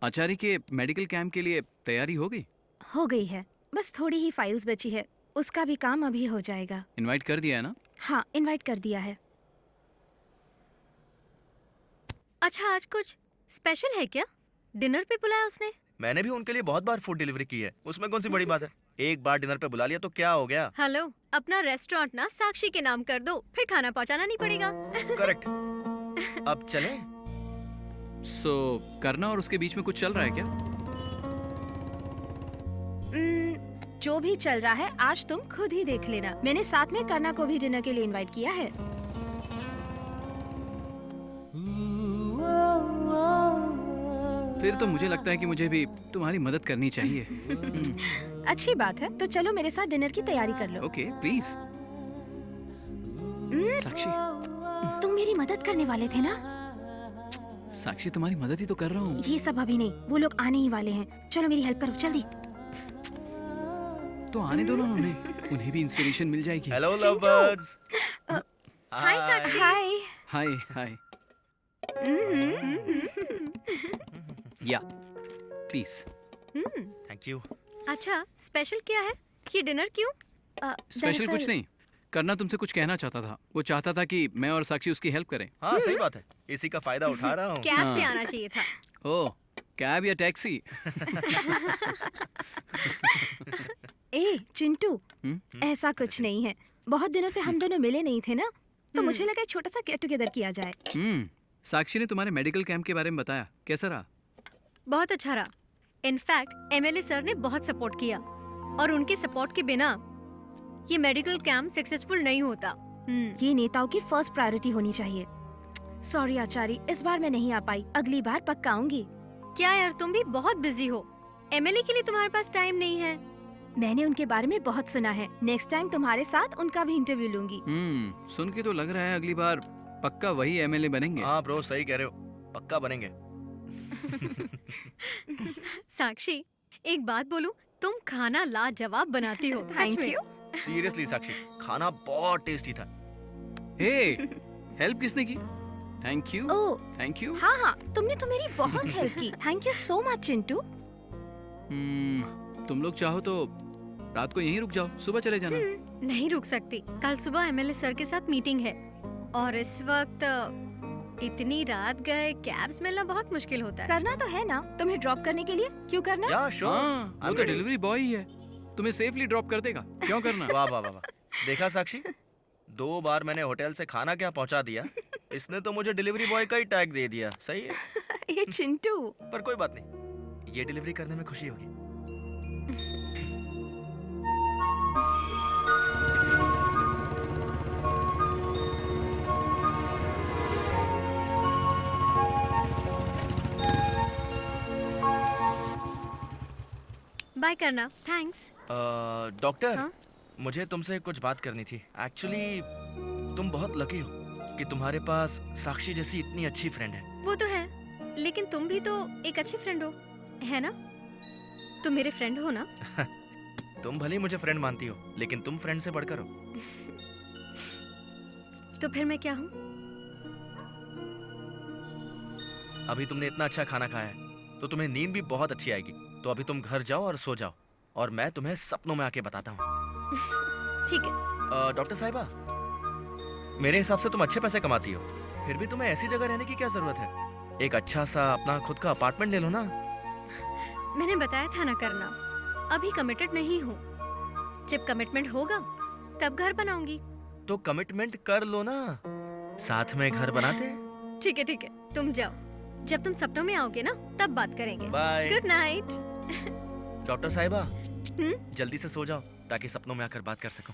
आचार्य के मेडिकल कैंप के लिए तैयारी हो गई?
हो गई है, बस थोड़ी ही फाइल्स बची है, उसका भी काम अभी हो जाएगा।
इनवाइट कर दिया है ना?
हाँ, इनवाइट कर दिया है।
अच्छा, आज कुछ स्पेशल है क्या? डिनर पे बुलाया उसने?
मैंने भी उनके लिए बहुत बार फूड डिलीवरी की है, उसमें कौन सी बड़ी बात है। एक बार डिनर पे बुला लिया तो क्या हो गया।
हेलो, अपना रेस्टोरेंट ना साक्षी के नाम कर दो, फिर खाना पहुंचाना नहीं पड़ेगा।
करेक्ट। अब चले?
सो करना और उसके बीच में कुछ चल रहा है क्या?
जो भी चल रहा है आज तुम खुद ही देख लेना। मैंने साथ में करना को भी डिनर के लिए इनवाइट किया है।
फिर तो मुझे लगता है कि मुझे भी तुम्हारी मदद करनी चाहिए।
अच्छी बात है, तो चलो मेरे साथ डिनर की तैयारी कर लो।
Okay, please. साक्षी,
तुम मेरी मदद करने वाले थे ना?
साक्षी, तुम्हारी मदद ही तो कर रहा हूँ।
ये सब अभी नहीं, वो लोग आने ही वाले हैं। चलो मेरी हेल्प करो जल्दी।
तो आने दो ना उन्हें भी इंस्पिरेशन मिल जाएगी।
Hello lovebirds.
Hi Sakshi.
Hi.
Hi hi. या प्लीज।
Thank you.
अच्छा, स्पेशल क्या है? ये डिनर क्यों?
स्पेशल कुछ नहीं, करना तुमसे कुछ कहना चाहता था। वो चाहता था कि मैं और साक्षी उसकी हेल्प करें।
हाँ सही बात है, इसी का फायदा उठा रहा हूँ।
कैब से आना चाहिए था।
ओह, कैब या टैक्सी?
ए चिंटू, ऐसा कुछ नहीं है। बहुत दिनों से हम दोनों मिले नहीं थे ना, तो मुझे लगा एक छोटा सा गेट टुगेदर किया जाए।
साक्षी ने तुम्हारे मेडिकल कैंप के बारे में बताया, कैसा रहा?
बहुत अच्छा रहा। इनफैक्ट एमएलए सर ने बहुत सपोर्ट किया, और उनके सपोर्ट के बिना ये मेडिकल कैंप सक्सेसफुल नहीं होता।
ये नेताओं की फर्स्ट प्रायोरिटी होनी चाहिए। सॉरी आचार्य, इस बार मैं नहीं आ पाई, अगली बार पक्का आऊंगी।
क्या यार, तुम भी बहुत बिजी हो, एमएलए के लिए तुम्हारे पास टाइम नहीं है।
मैंने उनके बारे में बहुत सुना है, नेक्स्ट टाइम तुम्हारे साथ उनका भी इंटरव्यू लूंगी।
सुन के तो लग रहा है अगली बार पक्का वही एमएलए बनेंगे।
हाँ ब्रो, सही कह रहे हो, पक्का बनेंगे।
साक्षी, एक बात बोलूं, तुम खाना लाजवाब बनाती हो।
Thank you.
सीरियसली साक्षी, खाना बहुत टेस्टी था।
हेल्प किसने की? Thank you.
Oh
thank you.
हाँ हाँ, तुमने तो मेरी बहुत हेल्प की। Thank you so much Chintu.
तुम लोग चाहो तो रात को यहीं रुक जाओ, सुबह चले जाना।
नहीं रुक सकती, कल सुबह एमएलए सर के साथ मीटिंग है, और इस वक्त इतनी रात गए कैब्स मिलना बहुत मुश्किल होता है।
करना तो है ना तुम्हें ड्रॉप करने के लिए, क्यों करना?
वो तो डिलीवरी बॉय ही है, तुम्हें सेफली ड्रॉप कर देगा, क्यों करना?
वाह वाह वाह, देखा साक्षी, 2 बार मैंने होटल से खाना क्या पहुंचा दिया, इसने तो मुझे डिलीवरी बॉय का ही टैग दे दिया। सही है।
ये चिंटू।
पर कोई बात नहीं, ये डिलीवरी करने में खुशी होगी।
बाय करना, थैंक्स।
डॉक्टर,
हाँ?
मुझे तुमसे कुछ बात करनी थी। एक्चुअली तुम बहुत लकी हो कि तुम्हारे पास साक्षी जैसी इतनी अच्छी फ्रेंड है।
वो तो है, लेकिन तुम भी तो एक अच्छी फ्रेंड हो, है ना? तुम मेरे फ्रेंड हो ना?
तुम भली मुझे फ्रेंड मानती हो, लेकिन तुम फ्रेंड से बढ़कर हो।
तो फिर मैं क्या हूँ?
अभी तुमने इतना अच्छा खाना खाया है तो तुम्हें नींद भी बहुत अच्छी आएगी। तो अभी तुम घर जाओ और सो जाओ, और मैं तुम्हें सपनों में आके बताता हूँ।
ठीक है।
डॉक्टर साहिबा, मेरे हिसाब से तुम अच्छे पैसे कमाती हो, फिर भी तुम्हें ऐसी जगह रहने की क्या जरूरत है? एक अच्छा सा अपना खुद का अपार्टमेंट ले लो ना।
मैंने बताया था ना करना, अभी कमिटेड नहीं हूँ। जब कमिटमेंट होगा तब घर बनाऊंगी।
तो कमिटमेंट कर लो ना, साथ में घर बनाते।
ठीक है ठीक है, तुम जाओ। जब तुम सपनों में आओगे ना तब बात करेंगे।
बाय।
Good night.
डॉक्टर साहिबा, जल्दी से सो जाओ ताकि सपनों में आकर बात कर सकूं।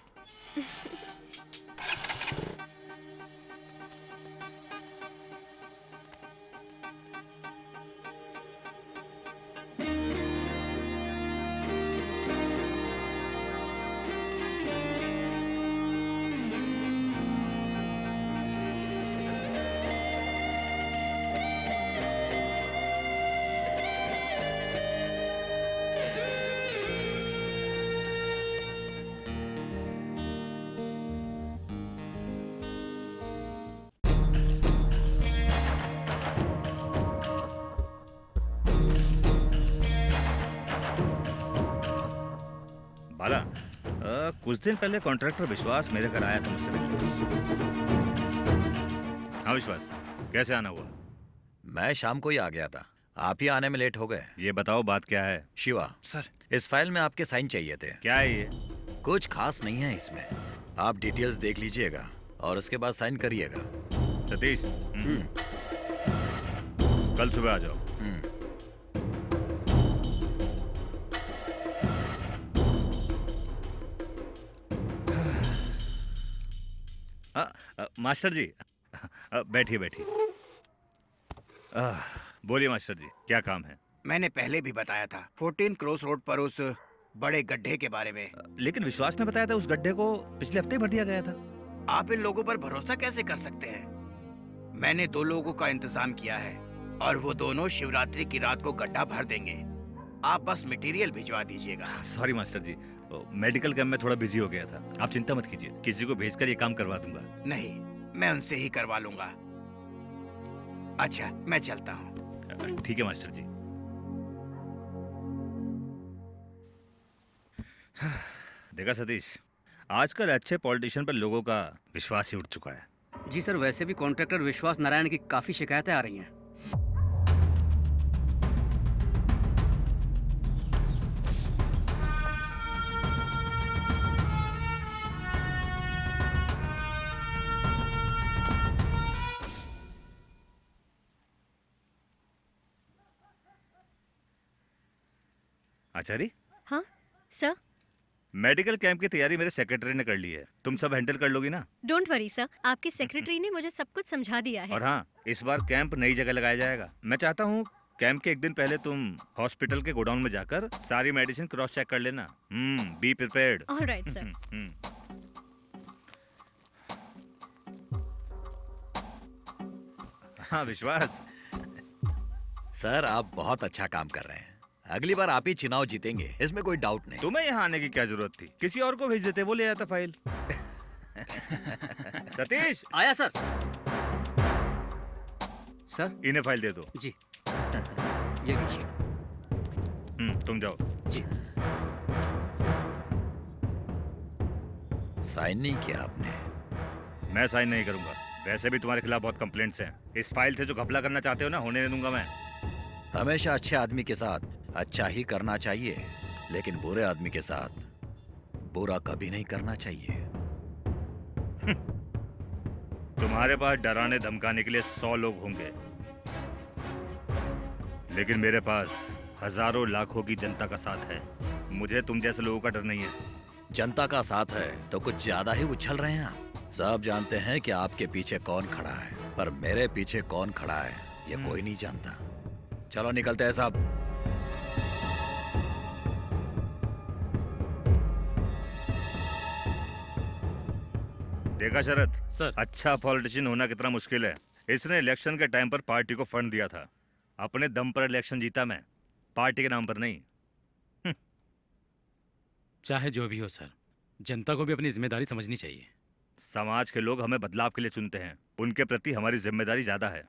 बाला, कुछ दिन पहले कॉन्ट्रैक्टर विश्वास मेरे घर आया था मुझसे मिलने। हाँ विश्वास, कैसे आना हुआ?
मैं शाम को ही आ गया था, आप ही आने में लेट हो गए।
ये बताओ बात क्या है?
शिवा
सर,
इस फाइल में आपके साइन चाहिए थे।
क्या है ये?
कुछ खास नहीं है इसमें, आप डिटेल्स देख लीजिएगा और उसके बाद साइन करिएगा।
सतीश, कल सुबह आ जाओ। मास्टर जी, बैठिए बैठिए। बोलिए मास्टर जी, क्या काम है?
मैंने पहले भी बताया था 14 क्रॉस रोड पर उस बड़े गड्ढे के बारे में।
लेकिन विश्वास ने बताया था उस गड्ढे को पिछले हफ्ते भर दिया गया था।
आप इन लोगों पर भरोसा कैसे कर सकते हैं? मैंने 2 लोगों का इंतजाम किया है और वो दोनों शिवरात्रि की रात को गड्ढा भर देंगे। आप बस मटेरियल भिजवा दीजिएगा।
सॉरी मास्टर जी, मेडिकल कैंप में थोड़ा बिजी हो गया था। आप चिंता मत कीजिए, किसी को भेजकर ये काम करवा दूंगा।
नहीं, मैं उनसे ही करवा लूंगा। अच्छा, मैं चलता हूँ।
ठीक है मास्टर जी। देखा सतीश, आजकल अच्छे पॉलिटिशियन पर लोगों का विश्वास ही उठ चुका है।
जी सर, वैसे भी कॉन्ट्रैक्टर विश्वास नारायण की काफी शिकायतें आ रही हैं।
आचार्य?
हाँ सर।
मेडिकल कैंप की तैयारी मेरे सेक्रेटरी ने कर ली है, तुम सब हैंडल कर लोगी ना?
डोंट वरी सर, आपके सेक्रेटरी ने मुझे सब कुछ समझा दिया है।
और हाँ, इस बार कैंप नई जगह लगाया जाएगा। मैं चाहता हूँ कैंप के एक दिन पहले तुम हॉस्पिटल के गोडाउन में जाकर सारी मेडिसिन क्रॉस चेक कर लेना। Be prepared.
Alright sir.
हाँ विश्वास।
सर, आप बहुत अच्छा काम कर रहे हैं। अगली बार आप ही चुनाव जीतेंगे, इसमें कोई डाउट नहीं।
तुम्हें यहाँ आने की क्या जरूरत थी? किसी और को भेज देते, वो ले आता फाइल। सतीश,
आया सर। सर,
इन्हें फाइल दे दो।
जी। ये लीजिए।
तुम जाओ।
जी।
साइन नहीं किया आपने?
मैं साइन नहीं करूंगा। वैसे भी तुम्हारे खिलाफ बहुत कंप्लेंट्स हैं। इस फाइल से जो घपला करना चाहते हो ना, होने नहीं दूंगा मैं।
हमेशा अच्छे आदमी के साथ अच्छा ही करना चाहिए, लेकिन बुरे आदमी के साथ बुरा कभी नहीं करना चाहिए।
तुम्हारे पास डराने धमकाने के लिए 100 लोग होंगे, लेकिन मेरे पास हजारों लाखों की जनता का साथ है। मुझे तुम जैसे लोगों का डर नहीं है।
जनता का साथ है तो कुछ ज्यादा ही उछल रहे हैं आप। सब जानते हैं कि आपके पीछे कौन खड़ा है, पर मेरे पीछे कौन खड़ा है ये कोई नहीं जानता। चलो निकलते हैं साहब।
देखा शरद
सर,
अच्छा पॉलिटिशियन होना कितना मुश्किल है। इसने इलेक्शन के टाइम पर पार्टी को फंड दिया था, अपने दम पर इलेक्शन जीता मैं, पार्टी के नाम पर नहीं।
चाहे जो भी हो सर, जनता को भी अपनी जिम्मेदारी समझनी चाहिए।
समाज के लोग हमें बदलाव के लिए चुनते हैं, उनके प्रति हमारी जिम्मेदारी ज्यादा है।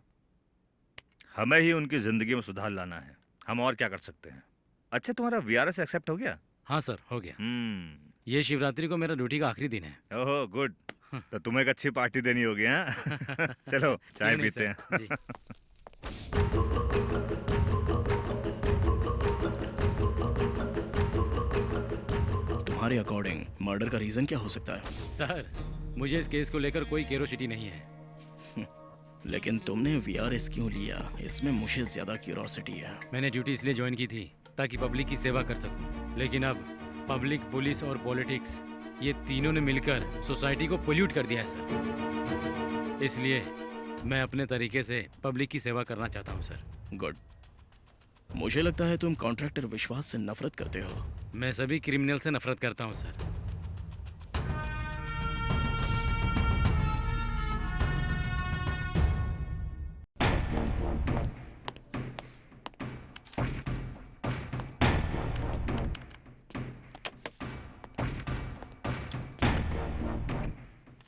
हमें ही उनकी जिंदगी में सुधार लाना है, हम और क्या कर सकते हैं। अच्छा, तुम्हारा वीआरएस एक्सेप्ट हो गया?
हाँ सर, हो गया। ये शिवरात्रि को मेरा ड्यूटी का आखिरी दिन है।
ओहो गुड, तो तुम्हें एक अच्छी पार्टी देनी होगी। हाँ चलो चाय पीते हैं।
जी।
तुम्हारे अकॉर्डिंग मर्डर का रीजन क्या हो सकता है?
सर, मुझे इस केस को लेकर कोई क्यूरियोसिटी नहीं है।
लेकिन तुमने वीआरएस क्यों लिया, इसमें मुझे ज्यादा क्यूरियोसिटी है।
मैंने ड्यूटी इसलिए ज्वाइन की थी ताकि पब्लिक की सेवा कर सकूं, लेकिन अब पब्लिक, पुलिस और पॉलिटिक्स ये तीनों ने मिलकर सोसाइटी को पोल्यूट कर दिया है सर। इसलिए मैं अपने तरीके से पब्लिक की सेवा करना चाहता हूं सर।
गुड। मुझे लगता है तुम कॉन्ट्रैक्टर विश्वास से नफरत करते हो।
मैं सभी क्रिमिनल से नफरत करता हूं सर।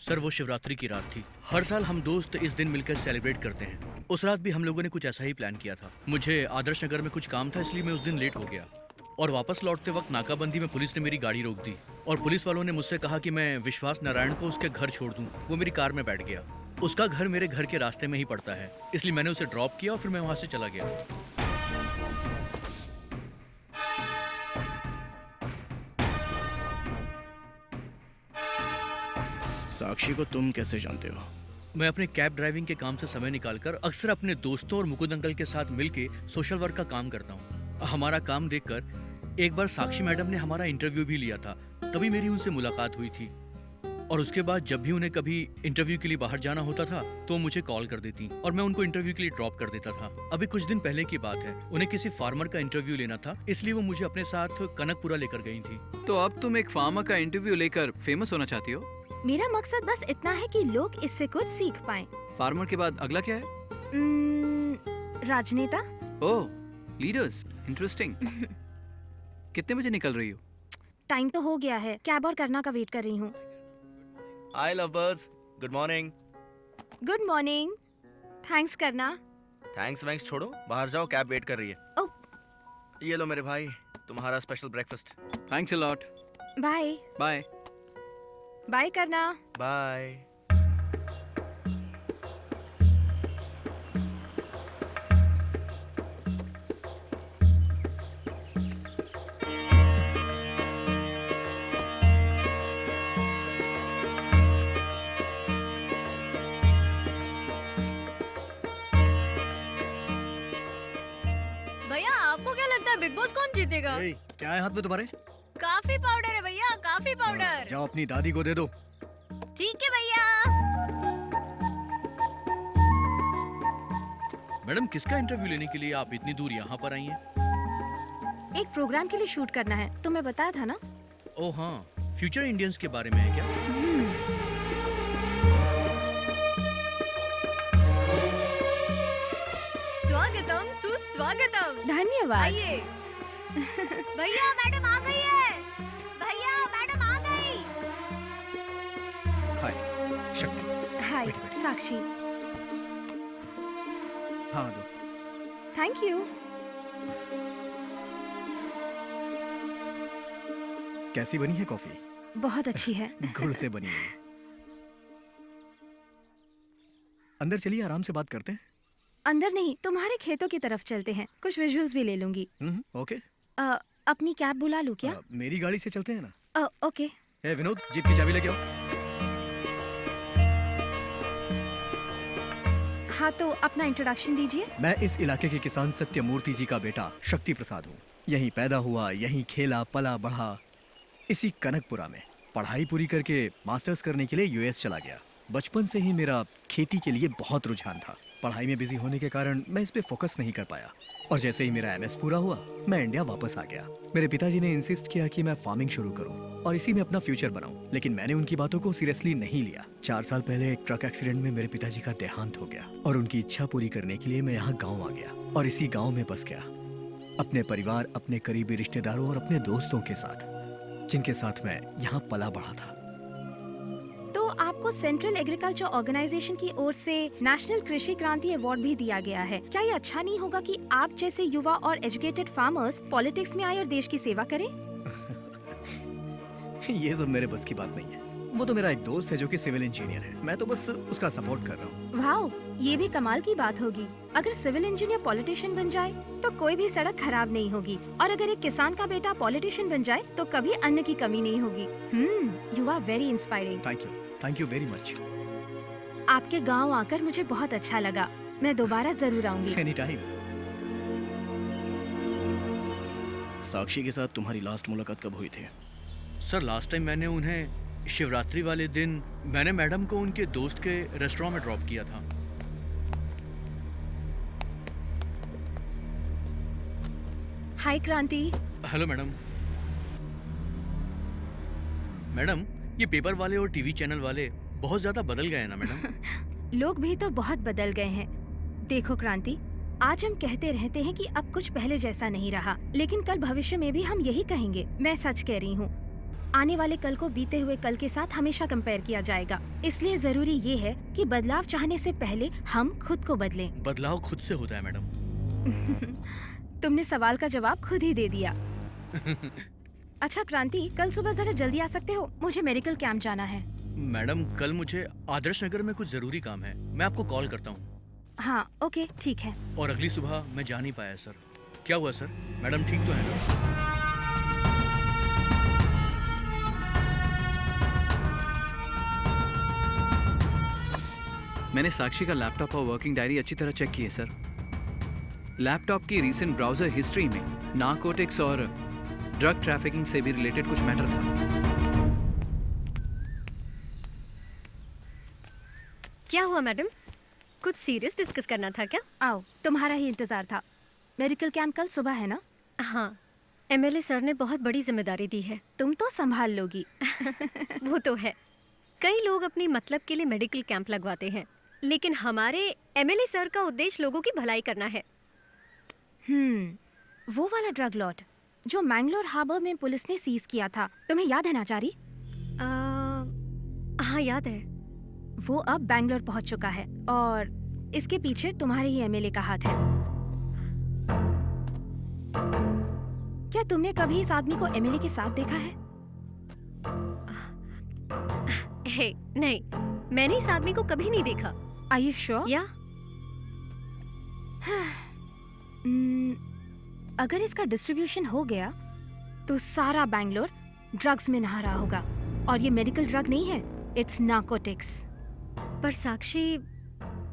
सर, वो शिवरात्रि की रात थी। हर साल हम दोस्त इस दिन मिलकर सेलिब्रेट करते हैं। उस रात भी हम लोगों ने कुछ ऐसा ही प्लान किया था। मुझे आदर्श नगर में कुछ काम था, इसलिए मैं उस दिन लेट हो गया और वापस लौटते वक्त नाकाबंदी में पुलिस ने मेरी गाड़ी रोक दी और पुलिस वालों ने मुझसे कहा कि मैं विश्वास नारायण को उसके घर छोड़ दूं। वो मेरी कार में बैठ गया। उसका घर मेरे घर के रास्ते में ही पड़ता है, इसलिए मैंने उसे ड्रॉप किया और फिर मैं वहां से चला गया।
साक्षी को तुम कैसे जानते हो?
मैं अपने कैब ड्राइविंग के काम से समय निकालकर अक्सर अपने दोस्तों और मुकुंद अंकल के साथ मिलके सोशल वर्क का काम करता हूँ। हमारा काम देखकर एक बार साक्षी मैडम ने हमारा इंटरव्यू भी लिया था, तभी मेरी उनसे मुलाकात हुई थी। और उसके बाद जब भी उन्हें कभी इंटरव्यू के लिए बाहर जाना होता था तो मुझे कॉल कर देती और मैं उनको इंटरव्यू के लिए ड्रॉप कर देता था। अभी कुछ दिन पहले की बात है, उन्हें किसी फार्मर का इंटरव्यू लेना था, इसलिए वो मुझे अपने साथ कनकपुरा लेकर गई थी।
तो अब तुम एक फार्मर का इंटरव्यू लेकर फेमस होना चाहती हो?
मेरा मकसद बस इतना है कि लोग इससे कुछ सीख पाएं।
फार्मर के बाद अगला क्या है?
राजनेता।
ओह, लीडर्स, इंटरेस्टिंग। कितने बजे निकल रही हो?
टाइम तो हो गया है, कैब और करना का वेट कर रही हूँ।
Hi lovers, good morning.
Good morning. Thanks करना।
थैंक्स वैंक्स छोड़ो, बाहर जाओ, कैब वेट कर रही है।
ओह,
ये लो मेरे भाई, तुम्हारा special breakfast.
Thanks a lot.
Bye.
Bye.
Bye करना।
बाय।
भैया, आपको क्या लगता है बिग बॉस कौन जीतेगा?
क्या है हाथ में तुम्हारे?
काफी पाउडर है भैया, काफी पाउडर।
जाओ अपनी दादी को दे दो।
ठीक है भैया।
मैडम, किसका इंटरव्यू लेने के लिए आप इतनी दूर यहाँ पर आई हैं?
एक प्रोग्राम के लिए शूट करना है, तो मैं बताया था ना।
ओह हाँ, फ्यूचर इंडियंस के बारे में है क्या?
स्वागतम, सुस्वागतम।
धन्यवाद।
आइए। भैया, मैडम आ गई है। भैया, मैडम आ गई।
हाय शक्ति।
हाय साक्षी।
हाँ दो।
Thank you.
कैसी बनी है कॉफी?
बहुत अच्छी है।
गुड़ से बनी है। अंदर चलिए, आराम से बात करते हैं।
अंदर नहीं, तुम्हारे खेतों की तरफ चलते हैं, कुछ विजुअल्स भी ले लूंगी।
ओके।
अपनी कैब बुला लूं क्या?
मेरी गाड़ी से चलते हैं ना।
ओके।
ए विनोद, जीप की चाबी लेके आओ।
हाँ, तो अपना इंट्रोडक्शन दीजिए।
मैं इस इलाके के किसान सत्यमूर्ति जी का बेटा शक्ति प्रसाद हूँ। यहीं पैदा हुआ, यहीं खेला, पला, बढ़ा। इसी कनकपुरा में पढ़ाई पूरी करके मास्टर्स करने के लिए यूएस चला गया। बचपन से ही मेरा खेती के लिए बहुत रुझान था। पढ़ाई में बिजी होने के कारण मैं इस पे फोकस नहीं कर पाया और जैसे ही मेरा एमएस पूरा हुआ मैं इंडिया वापस आ गया। मेरे पिताजी ने इंसिस्ट किया कि मैं फार्मिंग शुरू करूं और इसी में अपना फ्यूचर बनाऊं, लेकिन मैंने उनकी बातों को सीरियसली नहीं लिया। 4 साल पहले एक ट्रक एक्सीडेंट में मेरे पिताजी का देहांत हो गया और उनकी इच्छा पूरी करने के लिए मैं यहाँ गाँव आ गया और इसी गाँव में बस गया, अपने परिवार, अपने करीबी रिश्तेदारों और अपने दोस्तों के साथ, जिनके साथ मैं यहाँ पला बढ़ा था।
तो आपको सेंट्रल एग्रीकल्चर ऑर्गेनाइजेशन की ओर से नेशनल कृषि क्रांति अवार्ड भी दिया गया है। क्या ये अच्छा नहीं होगा कि आप जैसे युवा और एजुकेटेड फार्मर्स पॉलिटिक्स में आए और देश की सेवा करें?
ये सब मेरे बस की बात नहीं है। वो तो मेरा एक दोस्त है जो कि सिविल इंजीनियर है, मैं तो बस उसका सपोर्ट कर रहा हूँ।
वाओ, ये भी कमाल की बात होगी। अगर सिविल इंजीनियर पॉलिटिशियन बन जाए तो कोई भी सड़क खराब नहीं होगी और अगर एक किसान का बेटा पॉलिटिशियन बन जाए तो कभी अन्न की कमी नहीं होगी। You are very inspiring.
Thank you very much.
आपके गांव आकर मुझे बहुत अच्छा लगा। मैं दोबारा जरूर आऊंगी।
Any time.
साक्षी के साथ तुम्हारी लास्ट मुलाकात कब हुई थी?
सर लास्ट टाइम मैंने उन्हें शिवरात्रि वाले दिन मैंने मैडम को उनके दोस्त के रेस्टोरेंट में ड्रॉप किया था।
हाय क्रांति।
Hello madam. मैडम, ये पेपर वाले और टीवी चैनल वाले बहुत ज्यादा बदल गए हैं ना मैडम?
लोग भी तो बहुत बदल गए हैं। देखो क्रांति, आज हम कहते रहते हैं कि अब कुछ पहले जैसा नहीं रहा, लेकिन कल भविष्य में भी हम यही कहेंगे। मैं सच कह रही हूँ। आने वाले कल को बीते हुए कल के साथ हमेशा कंपेयर किया जाएगा। इसलिए जरूरी ये है कि बदलाव चाहने से पहले हम खुद को बदलें।
बदलाव खुद से होता है मैडम।
तुमने सवाल का जवाब खुद ही दे दिया। अच्छा क्रांति, कल सुबह जरा जल्दी आ सकते हो? मुझे मेडिकल कैंप जाना है।
मैडम, कल मुझे आदर्श नगर में कुछ जरूरी काम है, मैं आपको कॉल करता हूँ।
हाँ ओके, ठीक है।
और अगली सुबह मैं जा नहीं पाया सर। क्या हुआ सर? मैडम ठीक तो है ना?
मैंने साक्षी का लैपटॉप और वर्किंग डायरी अच्छी तरह चेक की है सर। लैपटॉप की रीसेंट ब्राउजर हिस्ट्री में नारकोटिक्स और ड्रग ट्रैफिकिंग से भी रिलेटेड कुछ मैटर था।
क्या हुआ मैडम? कुछ सीरियस डिस्कस करना था क्या?
आओ, तुम्हारा ही इंतजार था। मेडिकल कैंप कल सुबह है ना?
हाँ, एमएलए सर ने बहुत बड़ी जिम्मेदारी दी है।
तुम तो संभाल लोगी।
वो तो है। कई लोग अपनी मतलब के लिए मेडिकल कैंप लगवाते हैं, लेकिन हमारे एमएलए सर का उद्देश्य लोगों की भलाई करना है।
वो वाला ड्रग लॉट जो मैंगलोर हार्बर में पुलिस ने सीज किया था, तुम्हें याद है ना चारी?
हाँ याद है।
वो अब बैंगलोर पहुंच चुका है और इसके पीछे तुम्हारे ही एमएलए का हाथ है। क्या तुमने कभी इस आदमी को एमएलए के साथ देखा है?
नहीं, मैंने इस आदमी को कभी नहीं देखा।
Are you sure?
या?
अगर इसका डिस्ट्रीब्यूशन हो गया तो सारा बैंगलोर ड्रग्स में नहा रहा होगा और ये मेडिकल ड्रग नहीं है, इट्स नार्कोटिक्स।
पर साक्षी,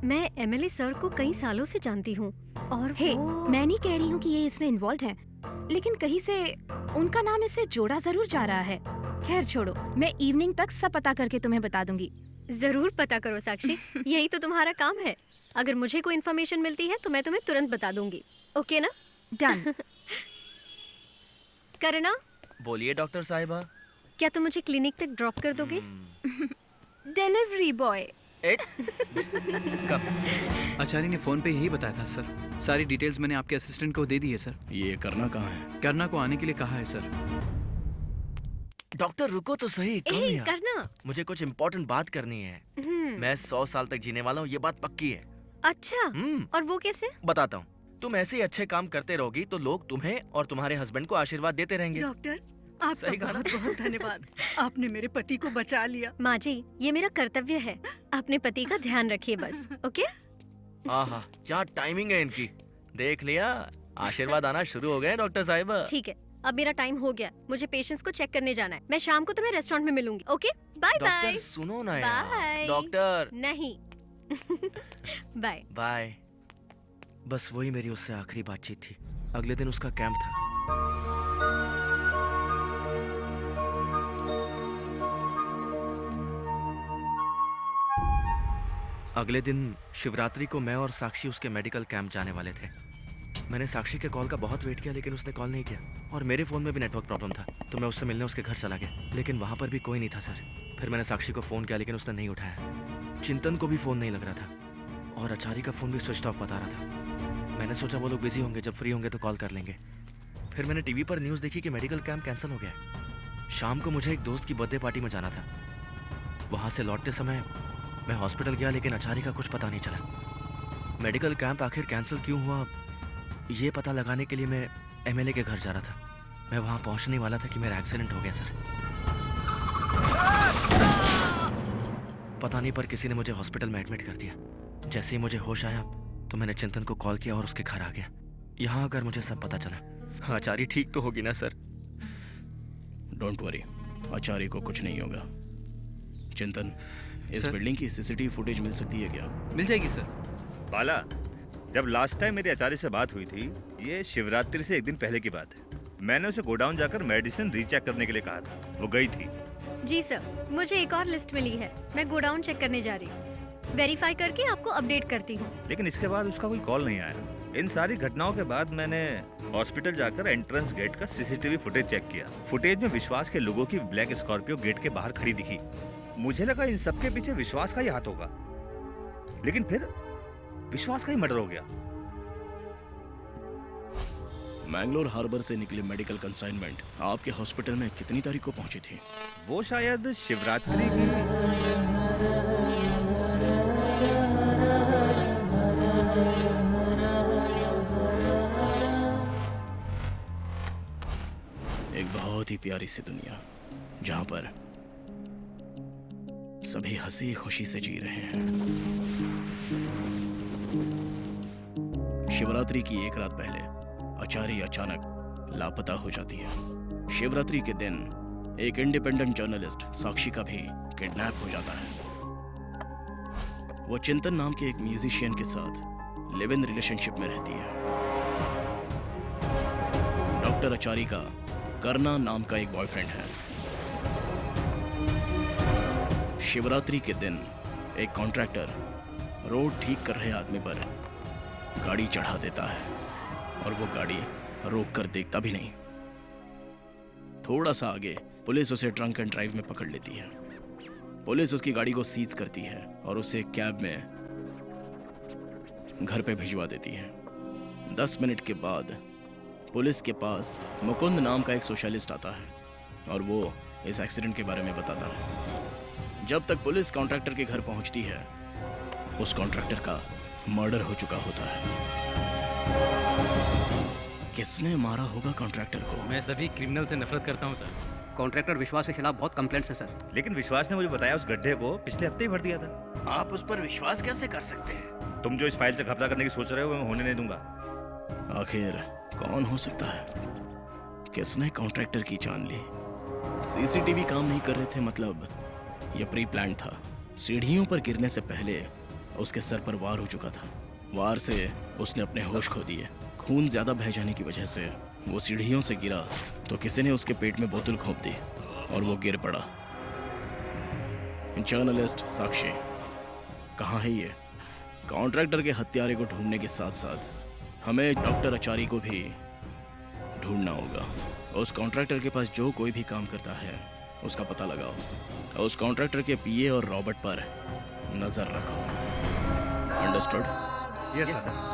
मैं एमएलए सर को कई सालों से जानती हूँ और
मैं नहीं कह रही हूँ कि ये इसमें इन्वॉल्व है, लेकिन कहीं से उनका नाम इससे जोड़ा जरूर जा रहा है। खैर छोड़ो, मैं इवनिंग तक सब पता करके तुम्हें बता दूंगी।
जरूर पता करो साक्षी, यही तो तुम्हारा काम है। अगर मुझे कोई इन्फॉर्मेशन मिलती है तो मैं तुम्हें तुरंत बता दूंगी। ओके ना?
डन।
करना?
बोलिए डॉक्टर साहिबा।
क्या तुम मुझे क्लिनिक तक ड्रॉप कर दोगे?
Delivery boy.
आचार्य ने फोन पे यही बताया था सर। सारी डिटेल्स मैंने आपके असिस्टेंट को दे दी है सर।
ये करना कहाँ है?
करना को आने के लिए कहा है सर।
डॉक्टर रुको तो सही।
करना,
मुझे कुछ इम्पोर्टेंट बात करनी है। मैं 100 साल तक जीने वाला हूँ, ये बात पक्की है।
अच्छा, और वो कैसे?
बताता हूँ। तुम ऐसे ही अच्छे काम करते रहोगी तो लोग तुम्हें और तुम्हारे हस्बैंड को आशीर्वाद देते रहेंगे।
डॉक्टर, आपका बहुत बहुत धन्यवाद। आपने मेरे पति को बचा लिया।
माँ जी, ये मेरा कर्तव्य है। अपने पति का ध्यान रखिए बस। ओके?
आहा, क्या टाइमिंग है इनकी। देख लिया, आशीर्वाद आना शुरू हो गए डॉक्टर साहिबा।
ठीक है, अब मेरा टाइम हो गया। मुझे पेशेंट्स को चेक करने जाना है। मैं शाम को तुम्हें रेस्टोरेंट में मिलूंगी। Okay, bye bye.
डॉक्टर सुनो ना यार।
बाय।
डॉक्टर
नहीं। Bye
bye. बस वही मेरी उससे आखिरी बातचीत थी। अगले दिन उसका कैंप था। अगले दिन शिवरात्रि को मैं और साक्षी उसके मेडिकल कैंप जाने वाले थे। मैंने साक्षी के कॉल का बहुत वेट किया लेकिन उसने कॉल नहीं किया और मेरे फ़ोन में भी नेटवर्क प्रॉब्लम था, तो मैं उससे मिलने उसके घर चला गया, लेकिन वहाँ पर भी कोई नहीं था सर। फिर मैंने साक्षी को फ़ोन किया लेकिन उसने नहीं उठाया। चिंतन को भी फ़ोन नहीं लग रहा था और आचार्य का फ़ोन भी स्विच ऑफ बता रहा था। मैंने सोचा वो लोग बिजी होंगे, जब फ्री होंगे तो कॉल कर लेंगे। फिर मैंने टीवी पर न्यूज़ देखी कि मेडिकल कैंप कैंसिल हो गया है। शाम को मुझे एक दोस्त की बर्थडे पार्टी में जाना था। वहाँ से लौटते समय मैं हॉस्पिटल गया लेकिन आचार्य का कुछ पता नहीं चला। मेडिकल कैंप आखिर कैंसिल क्यों हुआ ये पता लगाने के लिए मैं एमएलए के घर जा रहा था। मैं वहाँ पहुँचने वाला था कि मेरा एक्सीडेंट हो गया सर। पता नहीं पर किसी ने मुझे हॉस्पिटल में एडमिट कर दिया। जैसे ही मुझे होश आया तो मैंने चिंतन को कॉल किया और उसके घर आ गया। यहाँ आकर मुझे सब पता चला। आचार्य ठीक तो होगी ना सर?
डोंट वरी, आचार्य को कुछ नहीं होगा। चिंतन, इस बिल्डिंग की सीसीटीवी फुटेज मिल सकती है क्या?
मिल जाएगी सर।
बाला, जब लास्ट टाइम मेरे आचार्य से बात हुई थी, ये शिवरात्रि से एक दिन पहले की बात है, मैंने उसे गोडाउन जाकर मेडिसिन रीचेक करने के लिए कहा था। वो गई थी।
जी सर, मुझे एक और लिस्ट मिली है, मैं गोडाउन चेक करने जा रही हूँ। वेरीफाई करके आपको अपडेट करती हूँ।
लेकिन इसके बाद उसका कोई कॉल नहीं आया। इन सारी घटनाओं के बाद मैंने हॉस्पिटल जाकर एंट्रेंस गेट का सीसीटीवी फुटेज चेक किया। फुटेज में विश्वास के लोगों की ब्लैक स्कॉर्पियो गेट के बाहर खड़ी दिखी। मुझे लगा इन सबके पीछे विश्वास का ही हाथ होगा, लेकिन फिर विश्वास का ही मर्डर हो गया।
मैंगलोर हार्बर से निकली मेडिकल कंसाइनमेंट आपके हॉस्पिटल में कितनी तारीख को पहुंची थी?
वो शायद शिवरात्रि की।
एक बहुत ही प्यारी सी दुनिया जहां पर सभी हंसी खुशी से जी रहे हैं। शिवरात्रि की एक रात पहले आचार्य अचानक लापता हो जाती है। शिवरात्रि के दिन एक इंडिपेंडेंट जर्नलिस्ट साक्षी का भी किडनैप हो जाता है। वो चिंतन नाम के एक म्यूजिशियन के साथ लिव इन रिलेशनशिप में रहती है। डॉक्टर आचार्य का करना नाम का एक बॉयफ्रेंड है। शिवरात्रि के दिन एक कॉन्ट्रैक्टर रोड ठीक कर रहे आदमी पर गाड़ी चढ़ा देता है और वो गाड़ी रोक कर देखता भी नहीं। थोड़ा सा आगे पुलिस उसे ड्रंक एंड ड्राइव में पकड़ लेती है। पुलिस उसकी गाड़ी को सीज करती है और उसे कैब में घर पे भिजवा देती है। 10 मिनट के बाद पुलिस के पास मुकुंद नाम का एक सोशलिस्ट आता है और वो इस एक्सीडेंट के बारे में बताता है। जब तक पुलिस कॉन्ट्रैक्टर के घर पहुंचती है, उस कॉन्ट्रैक्टर का मर्डर हो चुका होता है। किसने मारा होगा कॉन्ट्रैक्टर को?
मैं सभी क्रिमिनल से नफरत करता हूं सर।
कॉन्ट्रैक्टर विश्वास के खिलाफ बहुत कंप्लेंट्स है सर।
लेकिन विश्वास ने मुझे बताया उस गड्ढे को पिछले हफ्ते ही भर दिया था।
आप उस पर विश्वास कैसे कर सकते हैं?
तुम जो इस फाइल से कब्जा करने की सोच रहे हो, मैं होने नहीं दूंगा।
आखिर कौन हो सकता है? किसने कॉन्ट्रैक्टर की जान ली? सीसीटीवी काम नहीं कर रहे थे, मतलब ये प्री प्लान था। सीढ़ियों पर गिरने से पहले उसके सर पर वार हो चुका था। वार से उसने अपने होश खो दिए। खून ज्यादा बह जाने की वजह से वो सीढ़ियों से गिरा तो किसी ने उसके पेट में बोतल घोंप दी और वो गिर पड़ा। जर्नलिस्ट साक्षी कहाँ है ये? कॉन्ट्रैक्टर के हत्यारे को ढूंढने के साथ साथ हमें डॉक्टर आचार्य को भी ढूंढना होगा। उस कॉन्ट्रैक्टर के पास जो कोई भी काम करता है उसका पता लगाओ। उस कॉन्ट्रैक्टर के पीए और रॉबर्ट पर नजर रखो। Understood?
Yes sir.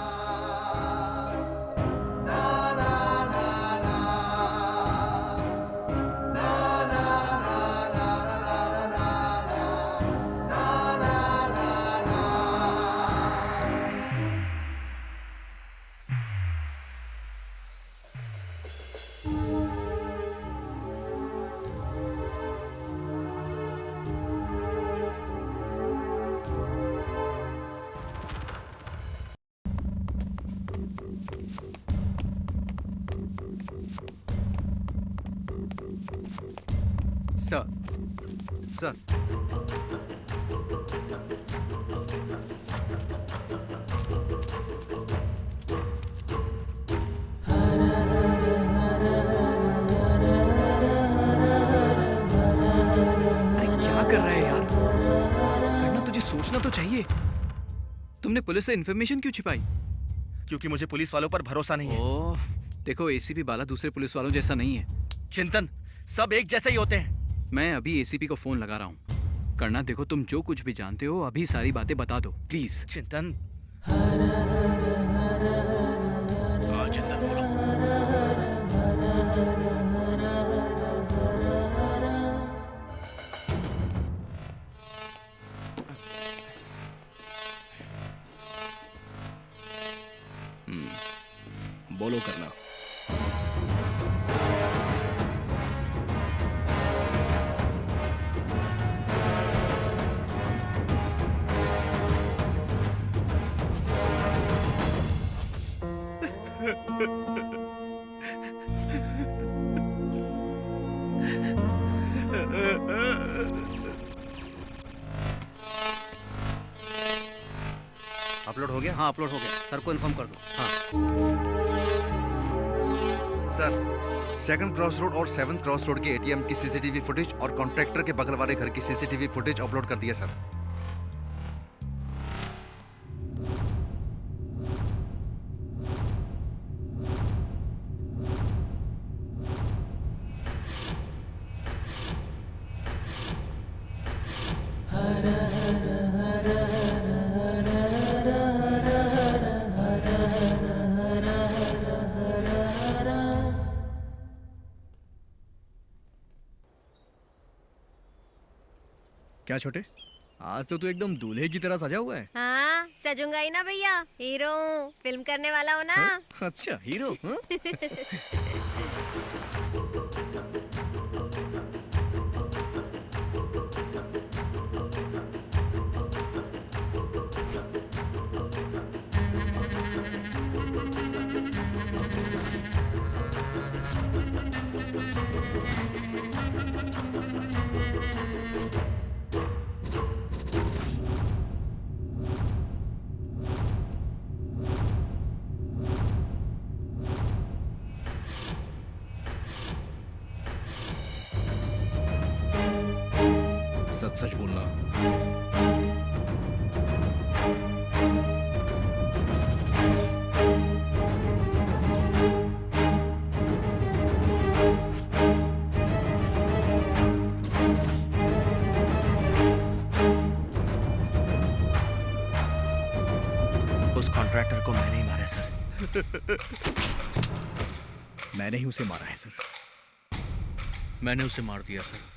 Sir
sir
अरे क्या कर रहा है यार? करना तुझे सोचना तो चाहिए।
तुमने पुलिस से इन्फॉर्मेशन क्यों छिपाई?
क्योंकि मुझे पुलिस वालों पर भरोसा नहीं है।
ओह, देखो एसीपी बाला दूसरे पुलिस वालों जैसा नहीं है।
चिंतन, सब एक जैसे ही होते हैं।
मैं अभी एसीपी को फोन लगा रहा हूँ। करना, देखो तुम जो कुछ भी जानते हो अभी सारी बातें बता दो प्लीज।
चिंतन,
हाँ चिंतन बोलो। बोलो करना।
अपलोड हो गया?
हाँ अपलोड हो गया। सर को इन्फॉर्म कर दो।
हाँ
सर, सेकंड क्रॉस रोड और 7th क्रॉस रोड के एटीएम की सीसीटीवी फुटेज और कॉन्ट्रैक्टर के बगल वाले घर की सीसीटीवी फुटेज अपलोड कर दिया सर।
क्या छोटे, आज तो तू एकदम दूल्हे की तरह सजा हुआ है।
हाँ, सजूंगा ही ना भैया। हीरो हूँ, फिल्म करने वाला हो ना।
हाँ? अच्छा हीरो। हाँ?
सच सच बोलना।
उस कॉन्ट्रैक्टर को मैंने ही मारा है सर।
मैंने ही उसे मारा है सर।
मैंने उसे मार दिया सर।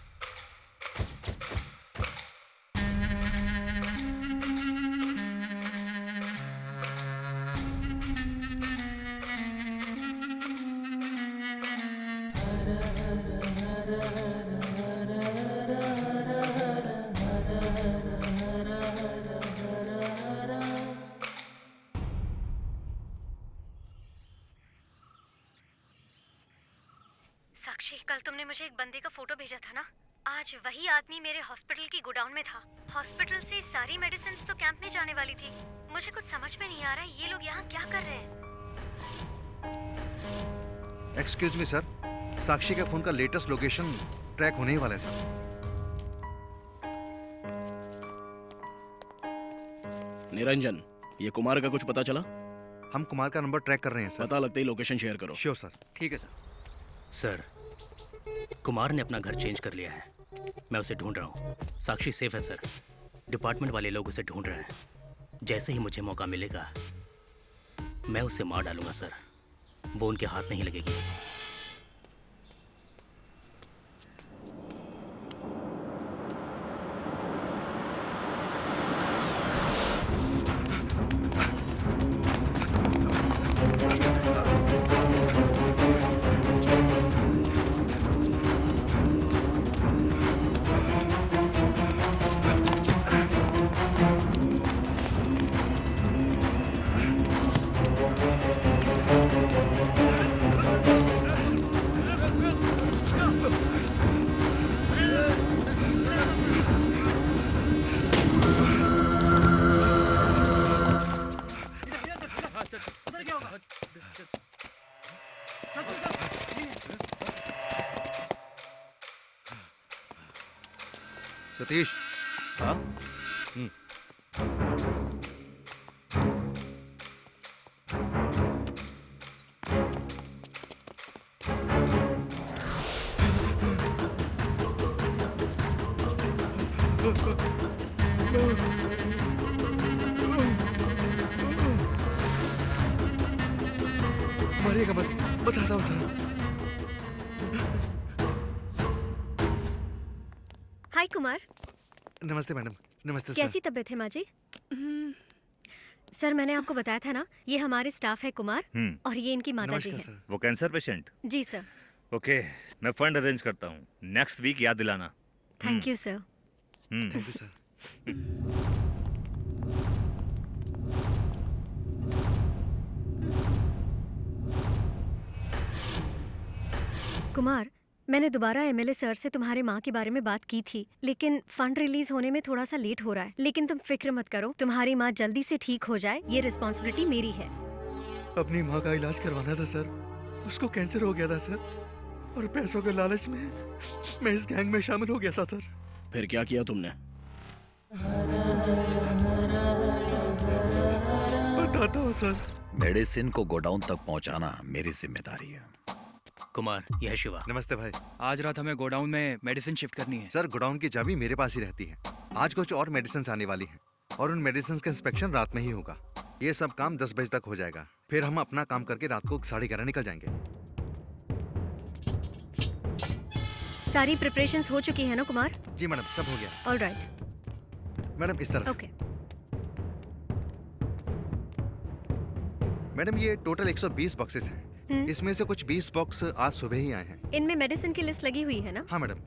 साक्षी, कल तुमने मुझे एक बंदे का फोटो भेजा था ना? आज वही आदमी मेरे हॉस्पिटल की गोडाउन में था। हॉस्पिटल से सारी मेडिसिन्स तो कैंप में जाने वाली थी। मुझे कुछ समझ में नहीं आ रहा है, ये लोग यहाँ क्या कर रहे हैं?
एक्सक्यूज मी सर, साक्षी के फोन का लेटेस्ट लोकेशन ट्रैक होने ही वाला है सर।
निरंजन, ये कुमार का कुछ पता चला?
हम कुमार का नंबर ट्रैक कर रहे हैं सर।
पता लगते ही लोकेशन शेयर करो।
Sure sir.
ठीक है सर।
सर, कुमार ने अपना घर चेंज कर लिया है। मैं उसे ढूंढ रहा हूँ। साक्षी सेफ है सर। डिपार्टमेंट वाले लोग उसे ढूंढ रहे हैं। जैसे ही मुझे मौका मिलेगा मैं उसे मार डालूंगा सर। वो उनके हाथ नहीं लगेगी।
सतीश।
हाँ?
मारिएगा मत, बताता हूँ सर।
हाय कुमार,
नमस्ते मैडम। नमस्ते सर।
कैसी तबीयत है माँ जी? सर मैंने आपको बताया था ना, ये हमारे स्टाफ है कुमार और ये इनकी माता जी है।
वो कैंसर पेशेंट?
जी सर।
ओके, मैं फंड अरेंज करता हूँ, नेक्स्ट वीक याद दिलाना।
Thank you sir.
Thank you sir.
Kumar, मैंने दोबारा एमएलए सर से तुम्हारे माँ के बारे में बात की थी, लेकिन फंड रिलीज होने में थोड़ा सा लेट हो रहा है। लेकिन तुम फिक्र मत करो, तुम्हारी माँ जल्दी से ठीक हो जाए, ये रिस्पॉन्सिबिलिटी मेरी है।
अपनी माँ का इलाज करवाना था सर, उसको कैंसर हो गया था सर, और पैसों के लालच में मैं इस गैंग में शामिल हो गया था सर।
फिर क्या किया तुमने?
बताता हूँ सर।
मेडिसिन को गोडाउन तक पहुंचाना मेरी जिम्मेदारी है।
कुमार, यह शिवा।
नमस्ते भाई।
आज रात हमें गोडाउन में मेडिसिन शिफ्ट करनी है।
सर गोडाउन की चाबी मेरे पास ही रहती है। आज कुछ और मेडिसिन आने वाली हैं और उन मेडिसिन का इंस्पेक्शन रात में ही होगा। ये सब काम 10 बजे तक हो जाएगा, फिर हम अपना काम करके रात को 11:30 निकल जाएंगे।
सारी प्रिपरेशंस हो चुकी है ना कुमार?
जी मैडम, सब हो गया।
All right.
मैडम इस तरफ।
ओके।
मैडम ये टोटल 120 बॉक्सेस हैं। इसमें से कुछ 20 बॉक्स आज सुबह ही आए हैं।
इनमें मेडिसिन की लिस्ट लगी हुई है ना?
हाँ मैडम।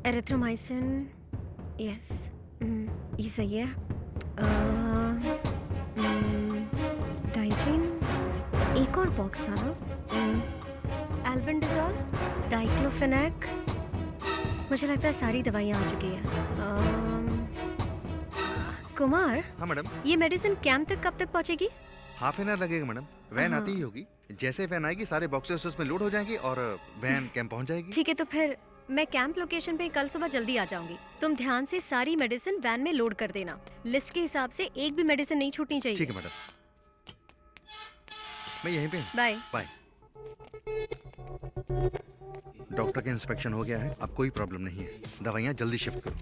एरिथ्रोमाइसिन, यस, ये सही है। डाइजीन, एक और बॉक्स था ना? एल्बेंडाजोल, डाइक्लोफेनेक, मुझे लगता है सारी दवाइयाँ आ चुकी है। कुमार।
हाँ मैडम।
ये मेडिसिन कैंप तक कब तक पहुँचेगी?
हाफ एन आवर लगेगा मैडम, वैन आती ही होगी। जैसे वैन आएगी सारे बॉक्सेस उसमें लोड हो जाएंगे और वैन कैंप पहुंच जाएगी।
ठीक है, तो फिर मैं कैंप लोकेशन पे कल सुबह जल्दी आ जाऊंगी। तुम ध्यान से सारी मेडिसिन वैन में लोड कर देना। लिस्ट के हिसाब से एक भी मेडिसिन नहीं छूटनी चाहिए।
ठीक है मैडम, मैं यहीं पे।
Bye
bye. डॉक्टर का इंस्पेक्शन हो गया है, अब कोई प्रॉब्लम नहीं है। दवाइयाँ जल्दी शिफ्ट करो।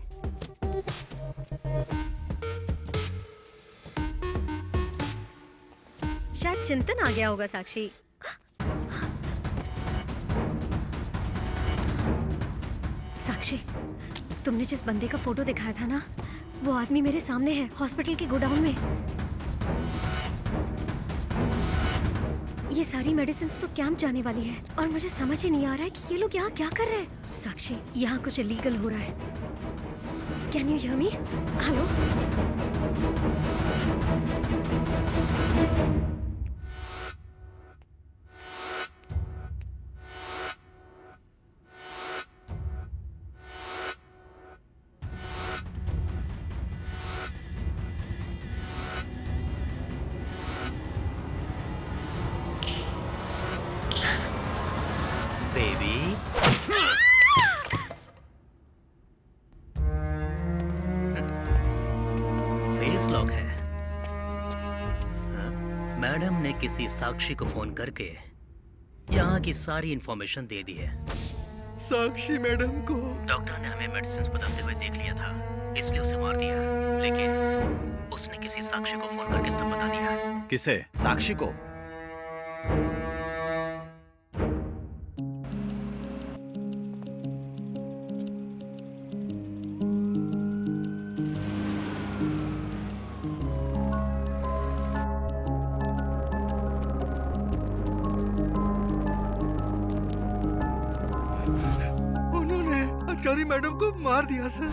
शायद चिंतन आ गया होगा साक्षी। साक्षी, तुमने जिस बंदे का फोटो दिखाया था ना, वो आदमी मेरे सामने है, हॉस्पिटल के गोडाउन में। ये सारी मेडिसिन तो कैंप जाने वाली है और मुझे समझ ही नहीं आ रहा है कि ये लोग यहाँ क्या कर रहे हैं। साक्षी, यहाँ कुछ इलीगल हो रहा है। Can you hear me? Hello?
Baby, face lock है। मैडम ने किसी साक्षी को फोन करके यहाँ की सारी इंफॉर्मेशन दे दी है।
साक्षी मैडम को
डॉक्टर ने हमें मेडिसिन बदलते हुए देख लिया था, इसलिए उसे मार दिया। लेकिन उसने किसी साक्षी को फोन करके सब बता दिया।
किसे? साक्षी को?
उन्होंने आचार्य मैडम को मार दिया सर।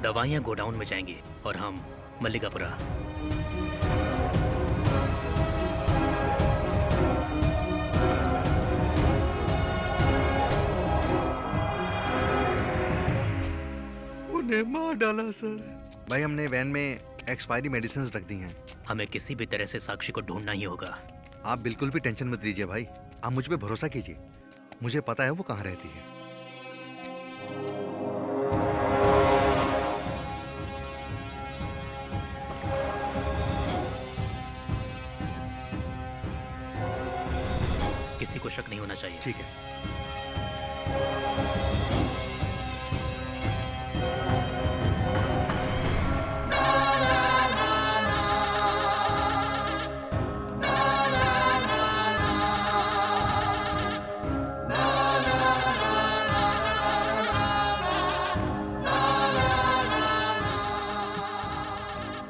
दवाइयाँ गोडाउन में जाएंगी और हम मल्लिकापुरा।
उन्हें मार डाला सर। भाई हमने वैन में एक्सपायरी मेडिसिन रख दी हैं।
हमें किसी भी तरह से साक्षी को ढूंढना ही होगा।
आप बिल्कुल भी टेंशन मत लीजिए भाई, आप मुझ पे भरोसा कीजिए। मुझे पता है वो कहाँ रहती है।
किसी को शक नहीं होना चाहिए।
ठीक है।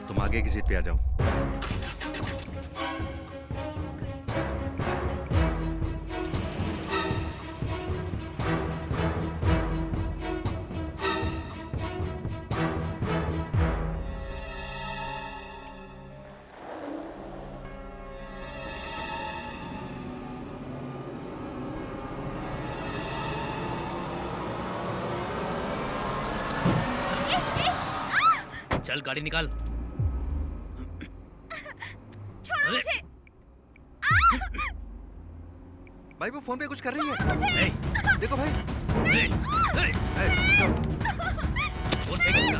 तुम आगे की सीट पे आ जाओ।
चल गाड़ी निकाल।
छोड़ो मुझे।
भाई वो फोन पे कुछ कर रही है। देखो भाई।
फोन फेंक इसका।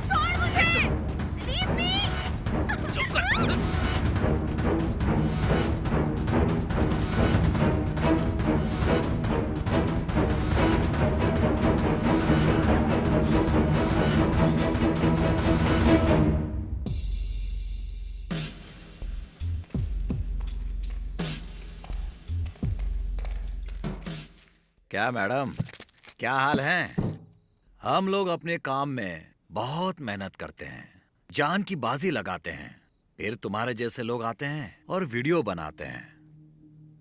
छोड़ मुझे। Leave me.
चुप कर।
क्या मैडम, क्या हाल है? हम लोग अपने काम में बहुत मेहनत करते हैं, जान की बाजी लगाते हैं। फिर तुम्हारे जैसे लोग आते हैं और वीडियो बनाते हैं,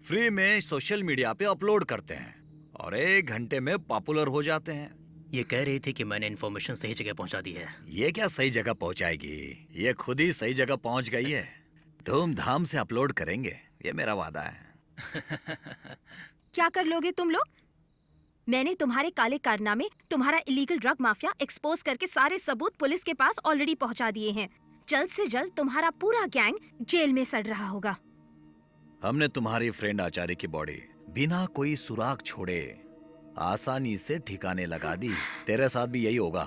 फ्री में सोशल मीडिया पे अपलोड करते हैं और 1 घंटे में पॉपुलर हो जाते हैं।
ये कह रही थी कि मैंने इन्फॉर्मेशन सही जगह पहुंचा दी है।
ये क्या सही जगह पहुंचाएगी? ये खुद ही सही जगह पहुंच गई है। धूमधाम से अपलोड करेंगे, ये मेरा वादा है।
क्या कर लोगे तुम लोग? मैंने तुम्हारे काले कारनामे, तुम्हारा इलीगल ड्रग माफिया एक्सपोज करके सारे सबूत पुलिस के पास ऑलरेडी पहुंचा दिए हैं। जल्द से जल्द तुम्हारा पूरा गैंग जेल में सड़ रहा होगा।
हमने तुम्हारी फ्रेंड आचार्य की बॉडी बिना कोई सुराग छोड़े आसानी से ठिकाने लगा दी। तेरे साथ भी यही होगा।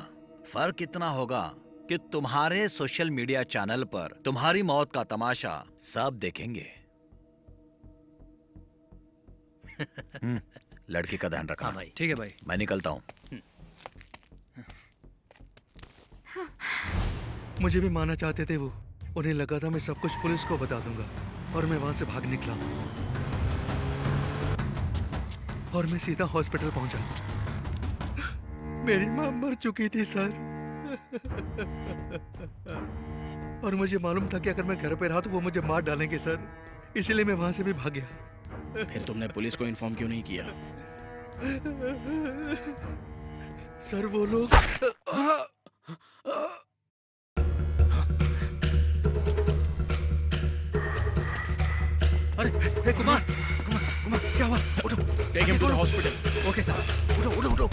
फर्क इतना होगा कि तुम्हारे सोशल मीडिया चैनल पर तुम्हारी मौत का तमाशा सब देखेंगे। लड़की का ध्यान रखना।
हाँ भाई।
ठीक है भाई।
मैं निकलता हूँ।
मुझे भी मारना चाहते थे वो। उन्हें लगा था मैं सब कुछ पुलिस को बता दूंगा और मैं वहां से भाग निकला और मैं सीधा हॉस्पिटल पहुंचा। मेरी मां मर चुकी थी सर। और मुझे मालूम था कि अगर मैं घर पे रहा तो वो मुझे मार डालेंगे सर, इसलिए मैं वहां से भी भाग गया।
फिर तुमने पुलिस को इन्फॉर्म क्यों नहीं किया?
सर वो लोग
अरे कुमार,
कुमार क्या हुआ? उठो।
Take him to the hospital.
Okay sir.
उठो उठो उठो।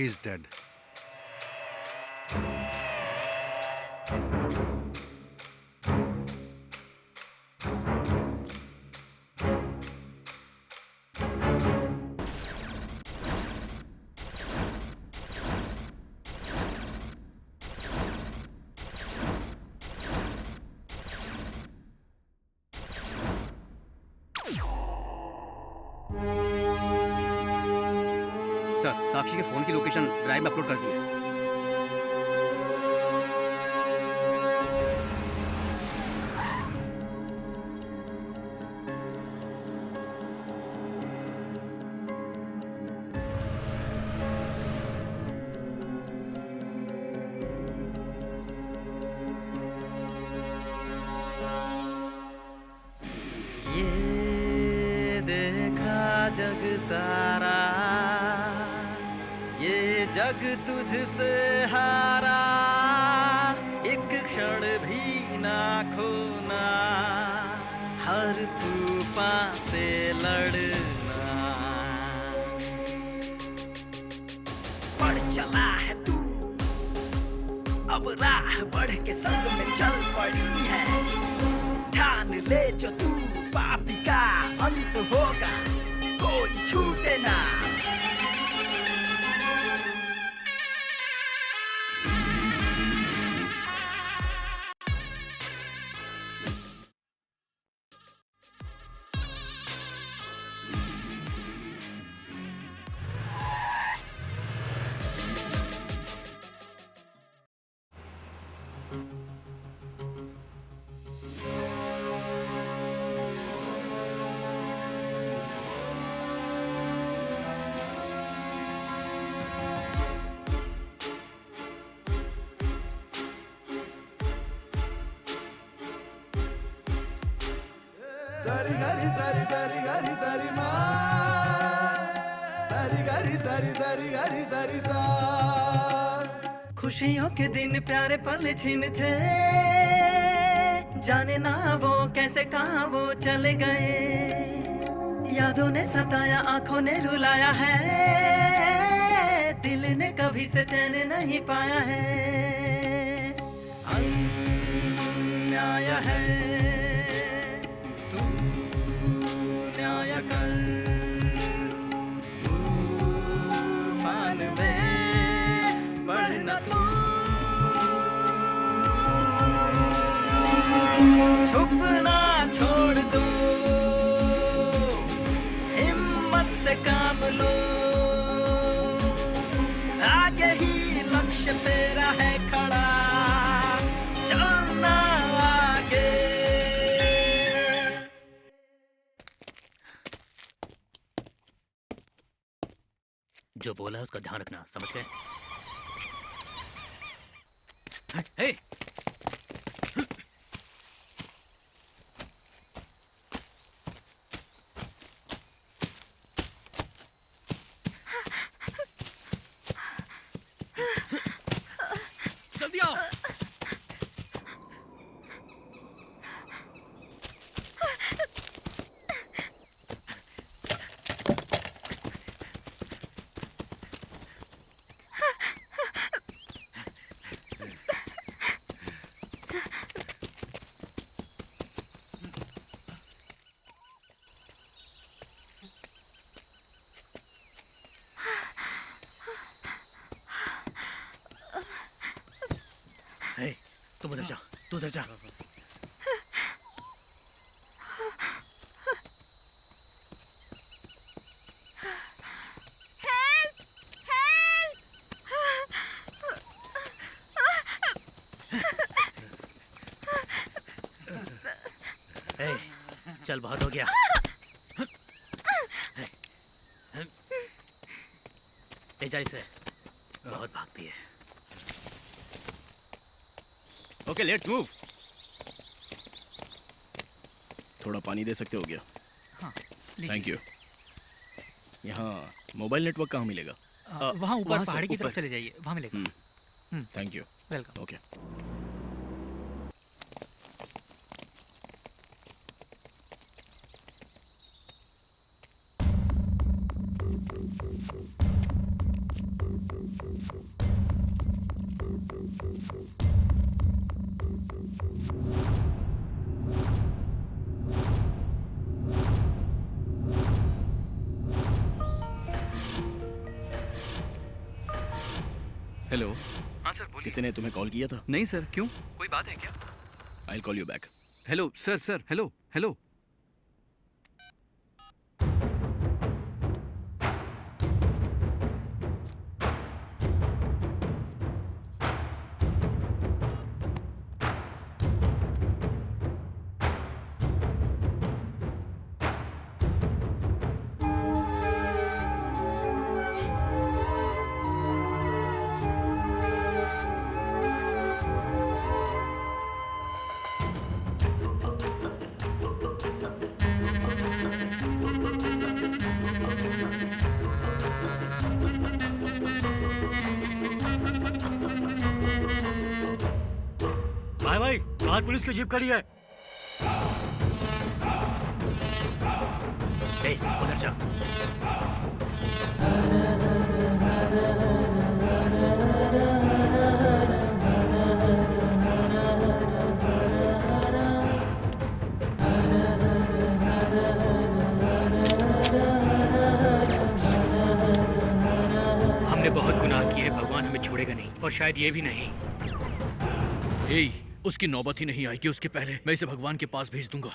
He is dead.
Sir, Sakshi के फोन की लोकेशन ड्राइव में अपलोड कर दी है।
ये देखा जग सारा, ये जग तुझसे हारा, एक क्षण भी ना खोना, हर तूफान से लड़ना। बढ़ चला है तू, अब राह बढ़ के संग में चल पड़ी है। ठान ले जो तू, पापी का अंत होगा, कोई छूटे ना।
सारी गारी सारी सारी गारी सारी माँ, सारी गारी सारी सारी गारी सारी सा।
खुशियों के दिन प्यारे पल छीन थे, जाने ना वो कैसे कहाँ वो चले गए। यादों ने सताया, आंखों ने रुलाया है, दिल ने कभी से चैन नहीं पाया है। अन्याय है न्याय कर, तूफान में बढ़ना तू, छुपना छोड़ दो, हिम्मत से काम लो, आगे ही लक्ष्य तेरा है खड़ा, चलना आगे।
जो बोला है उसका ध्यान रखना, समझ गए?
हे! जल्दी आओ। हे, तुम उधर जा, तू उधर जा।
हे, चल बहुत हो गया। ले जा इसे, बहुत भागती है।
Okay, let's move.
थोड़ा पानी दे सकते हो क्या?
हाँ,
थैंक यू। यहाँ मोबाइल नेटवर्क कहाँ मिलेगा?
वहाँ ऊपर पहाड़ी की तरफ चले जाइए, वहाँ मिलेगा।
Thank you.
Welcome.
Okay.
Hello. हाँ सर बोलिए।
किसी ने तुम्हें कॉल किया था?
नहीं सर, क्यों? कोई बात है क्या?
I call you back.
Hello sir, sir, hello, hello.
भाई बाहर पुलिस की जीप खड़ी है।
ए, उधर जा। हमने बहुत गुनाह किए, भगवान हमें छोड़ेगा नहीं, और शायद ये भी नहीं।
उसकी नौबत ही नहीं आएगी उसके पहले मैं इसे भगवान के पास भेज दूंगा।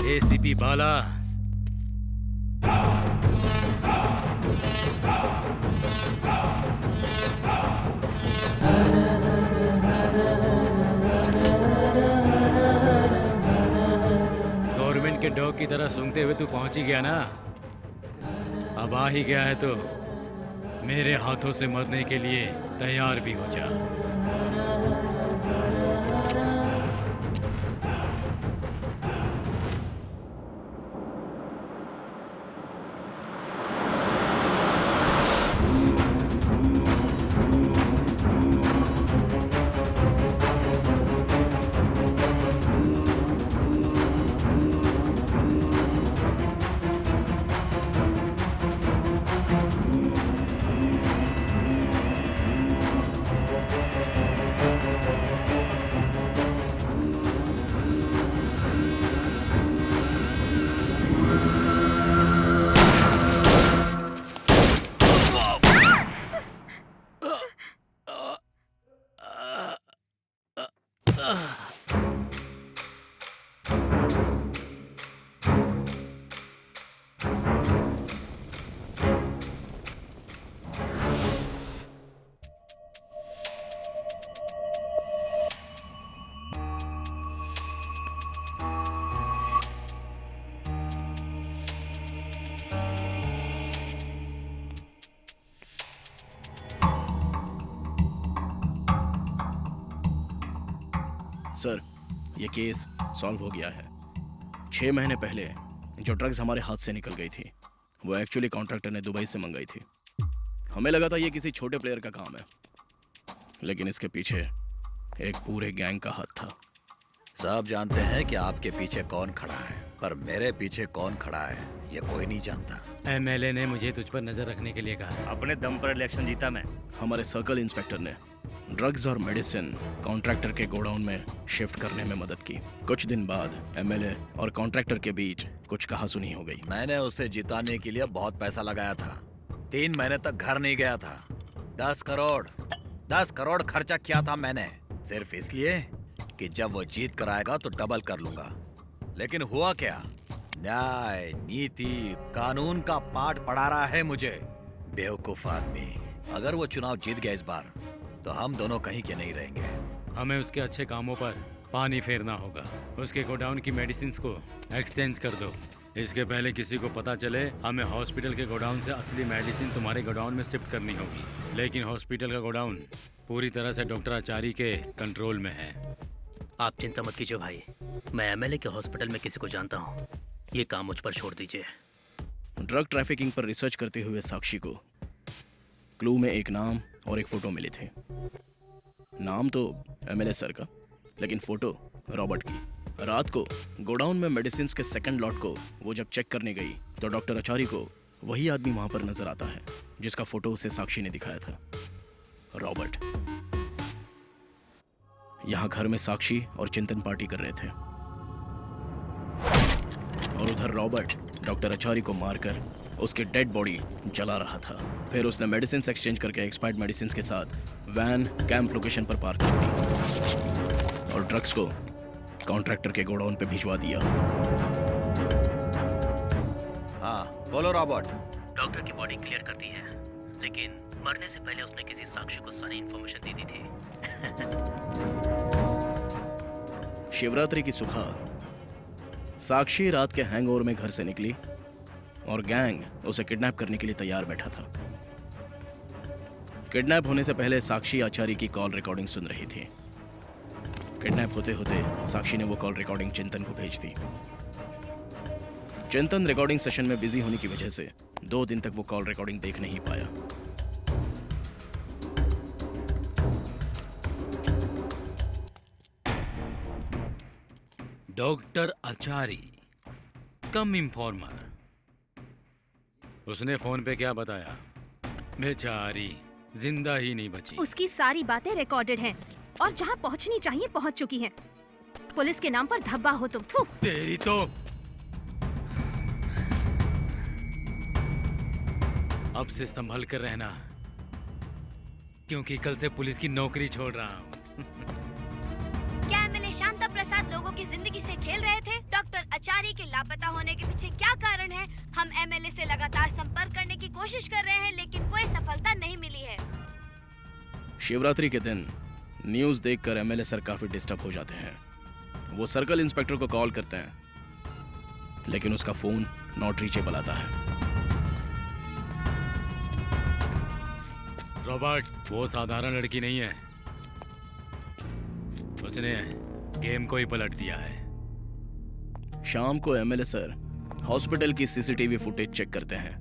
एसीपी बाला, गवर्नमेंट के डॉग की तरह सूंघते हुए तू पहुंच ही गया ना। अब आ ही गया है तो मेरे हाथों से मरने के लिए तैयार भी हो जा।
सर, ये केस सॉल्व हो गया है। 6 महीने पहले जो ड्रग्स हमारे हाथ से निकल गई थी वो एक्चुअली कॉन्ट्रैक्टर ने दुबई से मंगाई थी। हमें लगा था ये किसी छोटे प्लेयर का काम है, लेकिन इसके पीछे एक पूरे गैंग का हाथ था।
सब जानते हैं कि आपके पीछे कौन खड़ा है, पर मेरे पीछे कौन खड़ा है ये कोई नहीं जानता।
एमएलए ने मुझे तुझ पर नजर रखने के लिए कहा है।
अपने दम पर इलेक्शन जीता मैं।
हमारे सर्कल इंस्पेक्टर ने ड्रग्स और मेडिसिन कॉन्ट्रैक्टर के गोडाउन में शिफ्ट करने में मदद की। कुछ दिन बाद एमएलए और कॉन्ट्रैक्टर के बीच कुछ कहासुनी हो गई।
मैंने उसे जिताने के लिए बहुत पैसा लगाया था। 3 महीने तक घर नहीं गया था। 10 करोड़ खर्चा किया था मैंने, सिर्फ इसलिए कि जब वो जीत कर आएगा तो डबल कर लूंगा। लेकिन हुआ क्या? न्याय, नीति, कानून का पाठ पढ़ा रहा है मुझे, बेवकूफ आदमी। अगर वो चुनाव जीत गया इस बार तो हम दोनों कहीं के नहीं रहेंगे।
हमें उसके अच्छे कामों पर पानी फेरना होगा। उसके गोडाउन की मेडिसिन को एक्सचेंज कर दो। इसके पहले किसी को पता चले, हमें हॉस्पिटल के गोडाउन से असली मेडिसिन तुम्हारे गोडाउन में शिफ्ट करनी होगी। लेकिन हॉस्पिटल का गोडाउन पूरी तरह से डॉक्टर आचार्य के कंट्रोल में है।
आप चिंता मत कीजिए भाई, मैं एमएलए के हॉस्पिटल में किसी को जानता हूँ। ये काम मुझ पर छोड़ दीजिए।
ड्रग ट्रैफिकिंग पर रिसर्च करते हुए साक्षी को क्लू में एक नाम और एक फोटो मिले थे। नाम तो एमएलए सर का, लेकिन फोटो रॉबर्ट की। रात को गोडाउन में मेडिसिन के सेकंड लॉट को वो जब चेक करने गई तो डॉक्टर आचार्य को वही आदमी वहां पर नजर आता है जिसका फोटो उसे साक्षी ने दिखाया था, रॉबर्ट। यहाँ घर में साक्षी और चिंतन पार्टी कर रहे थे और उधर रॉबर्ट डॉक्टर आचार्य को मारकर उसकी डेड बॉडी जला रहा था। फिर उसने मेडिसिन एक्सचेंज करके एक्सपायर्ड मेडिसिन के साथ वैन कैंप लोकेशन पर पार्क कर दी और ड्रग्स को कॉन्ट्रैक्टर के गोडाउन पे भिजवा दिया।
हाँ बोलो रॉबर्ट।
डॉक्टर की बॉडी क्लियर करती है, लेकिन मरने से पहले उसने किसी साक्षी को सारी इंफॉर्मेशन दे दी थी।
शिवरात्रि की सुबह साक्षी रात के हैंगओवर में घर से निकली और गैंग उसे किडनैप करने के लिए तैयार बैठा था। किडनैप होने से पहले साक्षी आचार्य की कॉल रिकॉर्डिंग सुन रही थी। किडनैप होते होते साक्षी ने वो कॉल रिकॉर्डिंग चिंतन को भेज दी। चिंतन रिकॉर्डिंग सेशन में बिजी होने की वजह से 2 दिन तक वो कॉल रिकॉर्डिंग देख नहीं पाया।
डॉक्टर आचार्य कम इन्फॉर्मर। उसने फोन पे क्या बताया? बेचारी जिंदा ही नहीं बची।
उसकी सारी बातें रिकॉर्डेड हैं और जहाँ पहुँचनी चाहिए पहुँच चुकी हैं। पुलिस के नाम पर धब्बा हो तुम। थू।
तेरी तो अब से संभल कर रहना, क्योंकि कल से पुलिस की नौकरी छोड़ रहा हूँ।
क्या एमएलए शांता प्रसाद लोगों की जिंदगी से खेल रहे थे? डॉक्टर आचार्य के लापता होने के पीछे क्या कारण है? हम एमएलए से लगातार संपर्क करने की कोशिश कर रहे हैं, लेकिन कोई सफलता नहीं मिली है।
शिवरात्रि के दिन न्यूज़ देखकर एमएलए सर काफी डिस्टर्ब हो जाते हैं। वो सर्कल इंस्पेक्टर को कॉल करते हैं, लेकिन उसका फोन नॉट रीचेबल आता है।
रॉबर्ट वो साधारण लड़की नहीं है, उसने गेम को ही पलट दिया है।
शाम को एमएलए सर हॉस्पिटल की सीसीटीवी फुटेज चेक करते हैं,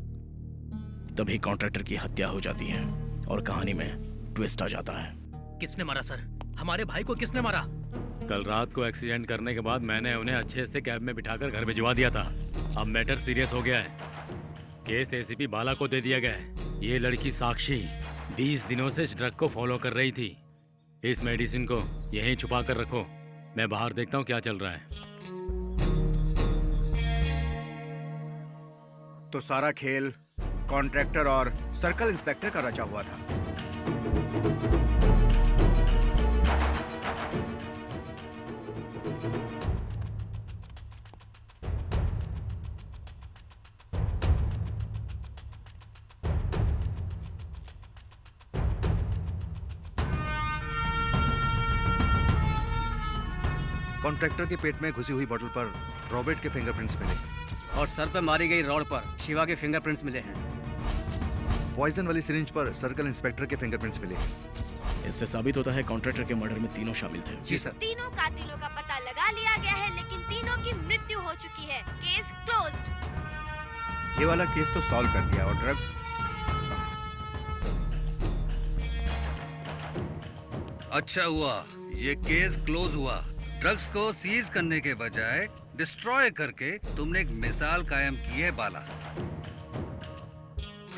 तभी कॉन्ट्रैक्टर की हत्या हो जाती है और कहानी में ट्विस्ट आ जाता है।
किसने मारा सर? हमारे भाई को किसने मारा?
कल रात को एक्सीडेंट करने के बाद मैंने उन्हें अच्छे से कैब में बिठाकर घर भिजवा दिया था। अब मैटर सीरियस हो गया है, केस एसीपी बाला को दे दिया गया है। ये लड़की साक्षी 20 दिनों से इस ड्रग को फॉलो कर रही थी। इस मेडिसिन को यहीं छुपा कर रखो, मैं बाहर देखता हूँ क्या चल रहा है।
तो सारा खेल कॉन्ट्रैक्टर और सर्कल इंस्पेक्टर का रचा हुआ था।
कॉन्ट्रैक्टर के पेट में घुसी हुई बोतल पर रॉबर्ट के फिंगरप्रिंट्स मिले
और सर पे मारी गई रॉड पर शिवा के फिंगरप्रिंट्स मिले हैं।
पॉइजन वाली सिरिंज पर सर्कल इंस्पेक्टर के फिंगरप्रिंट्स मिले।
इससे साबित होता है कॉन्ट्रैक्टर के मर्डर में तीनों शामिल थे।
जी सर।
तीनों कातिलों का पता लगा लिया गया है, लेकिन तीनों की मृत्यु हो चुकी है। Case closed.
ये वाला केस तो सॉल्व कर दिया। और ड्रग
अच्छा हुआ ये केस क्लोज हुआ। ड्रग्स को सीज करने के बजाय डिस्ट्रॉय करके तुमने एक मिसाल कायम की है बाला।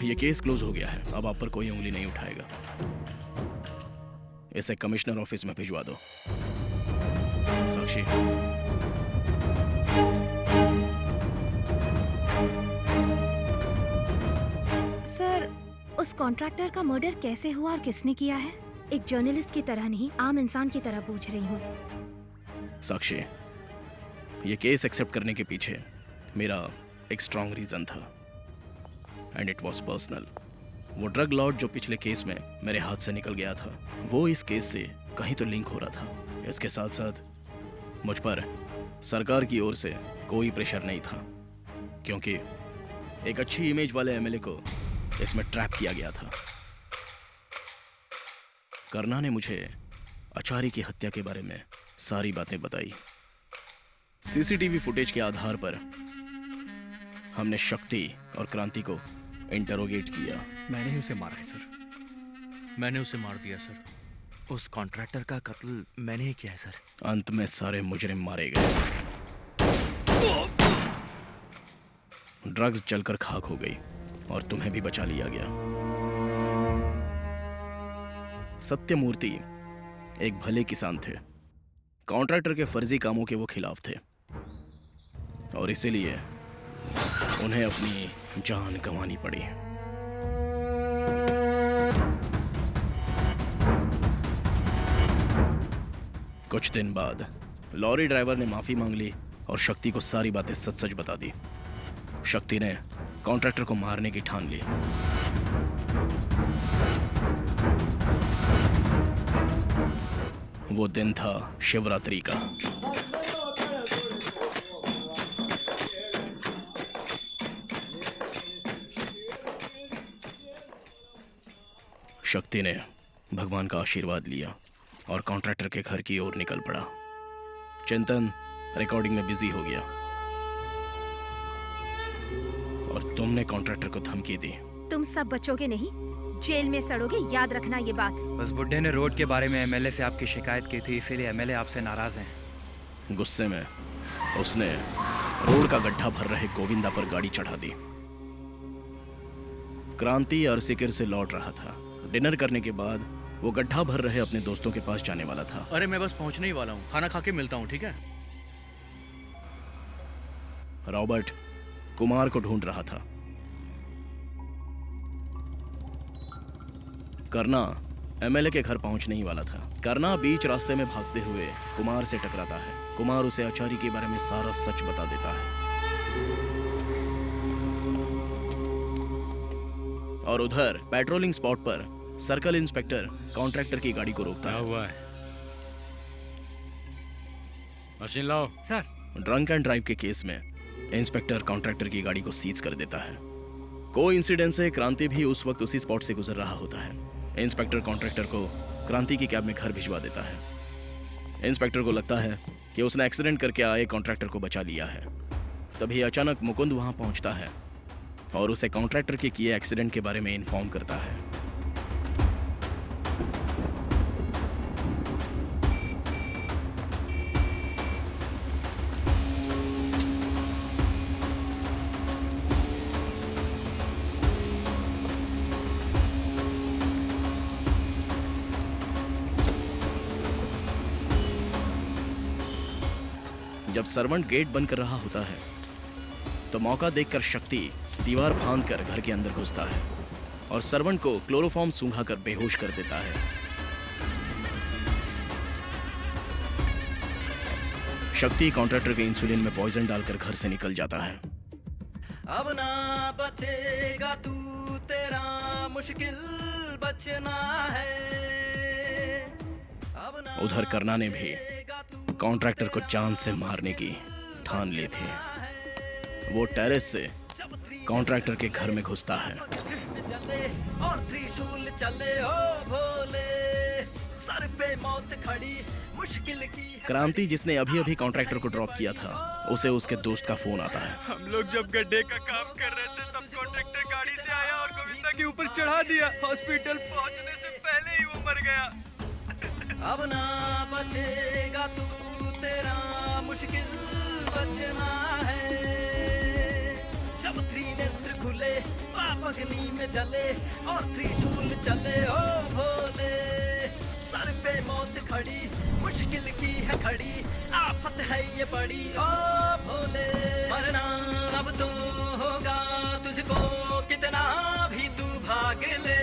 ये केस क्लोज हो गया है, अब आप पर कोई उंगली नहीं उठाएगा। इसे कमिश्नर ऑफिस में भिजवा दो। साक्षी,
सर, उस कॉन्ट्रैक्टर का मर्डर कैसे हुआ और किसने किया है? एक जर्नलिस्ट की तरह नहीं, आम इंसान की तरह पूछ रही हूँ।
साक्षी, ये केस एक्सेप्ट करने के पीछे मेरा एक स्ट्रॉन्ग रीजन था, एंड इट वाज पर्सनल। वो ड्रग लॉर्ड जो पिछले केस में मेरे हाथ से निकल गया था, वो इस केस से कहीं तो लिंक हो रहा था। इसके साथ साथ मुझ पर सरकार की ओर से कोई प्रेशर नहीं था, क्योंकि एक अच्छी इमेज वाले एमएलए को इसमें ट्रैप किया गया था। करना ने मुझे आचार्य की हत्या के बारे में सारी बातें बताई। सीसीटीवी फुटेज के आधार पर हमने शक्ति और क्रांति को इंटरोगेट किया।
मैंने ही उसे मारा है सर।
मैंने उसे मार दिया सर। उस कॉन्ट्रैक्टर का कत्ल मैंने ही किया है सर।
अंत में सारे मुजरिम मारे गए। ड्रग्स जलकर खाक हो गई और तुम्हें भी बचा लिया गया। सत्यमूर्ति एक भले किसान थे। कॉन्ट्रैक्टर के फर्जी कामों के वो खिलाफ थे और इसीलिए उन्हें अपनी जान गंवानी पड़ी। कुछ दिन बाद लॉरी ड्राइवर ने माफी मांग ली और शक्ति को सारी बातें सच सच बता दी। शक्ति ने कॉन्ट्रैक्टर को मारने की ठान ली। वो दिन था शिवरात्रि का। शक्ति ने भगवान का आशीर्वाद लिया और कॉन्ट्रैक्टर के घर की ओर निकल पड़ा। चिंतन रिकॉर्डिंग में बिजी हो गया और तुमने कॉन्ट्रैक्टर को धमकी दी।
तुम सब बचोगे नहीं, जेल में सड़ोगे, याद रखना ये बात।
बस बुड्ढे ने रोड के बारे में एमएलए से आपकी शिकायत की थी, इसीलिए एमएलए आपसे नाराज हैं।
गुस्से में उसने रोड का गड्ढा भर रहे गोविंदा पर गाड़ी चढ़ा दी। क्रांति अरसिकर से लौट रहा था। डिनर करने के बाद वो गड्ढा भर रहे अपने दोस्तों के पास जाने वाला था।
अरे मैं बस पहुंचने ही वाला हूँ, खाना खा के मिलता हूँ, ठीक है?
रॉबर्ट कुमार को ढूंढ रहा था। करना एमएलए के घर पहुंचने ही वाला था। करना बीच रास्ते में भागते हुए कुमार से टकराता है। कुमार उसे आचारी के बारे में सारा सच बता देता है और उधर पेट्रोलिंग स्पॉट पर सर्कल इंस्पेक्टर कॉन्ट्रैक्टर की गाड़ी को रोकता है।
हुआ है? मशीन लाओ।
सर।
ड्रंक एंड ड्राइव के केस में इंस्पेक्टर कॉन्ट्रैक्टर की गाड़ी को सीज कर देता है। कोइंसिडेंस से क्रांति भी उस वक्त उसी स्पॉट से गुजर रहा होता है। इंस्पेक्टर कॉन्ट्रैक्टर को क्रांति की कैब में घर भिजवा देता है। इंस्पेक्टर को लगता है कि उसने एक्सीडेंट करके आए कॉन्ट्रैक्टर को बचा लिया है। तभी अचानक मुकुंद वहां पहुंचता है और उसे कॉन्ट्रैक्टर के किए एक्सीडेंट के बारे में इन्फॉर्म करता है। जब सर्वेंट गेट बंद कर रहा होता है तो मौका देखकर शक्ति दीवार फांदकर घर के अंदर घुसता है और सर्वेंट को क्लोरोफॉर्म सूंघाकर बेहोश कर देता है। शक्ति कॉन्ट्रैक्टर के इंसुलिन में पॉइजन डालकर घर से निकल जाता है।
अब ना बचेगा तू, तेरा मुश्किल बचना है।
उधर करना ने भी कॉन्ट्रैक्टर को जान से मारने की ठान ली थी। वो टेरेस से कॉन्ट्रैक्टर के घर में घुसता है।
और त्रिशूल चले हो भोले, सर पे मौत खड़ी मुश्किल की।
क्रांति जिसने अभी अभी कॉन्ट्रैक्टर को ड्रॉप किया था, उसे उसके दोस्त का फोन आता है।
हम लोग जब गड्ढे का काम कर रहे थे तब कॉन्ट्रैक्टर गाड़ी से आया और गोविंदा के ऊपर चढ़ा दिया। हॉस्पिटल पहुंचने से पहले ही वो मर गया।
अब ना बचेगा तू, तेरा मुश्किल बचना है। जब त्रिनेत्र खुले, पाप अग्नि में जले और त्रिशूल चले हो भोले, सर पे मौत खड़ी मुश्किल की है खड़ी, आफत है ये बड़ी ओ भोले। मरना अब तो होगा तुझको, कितना भी तू भाग ले।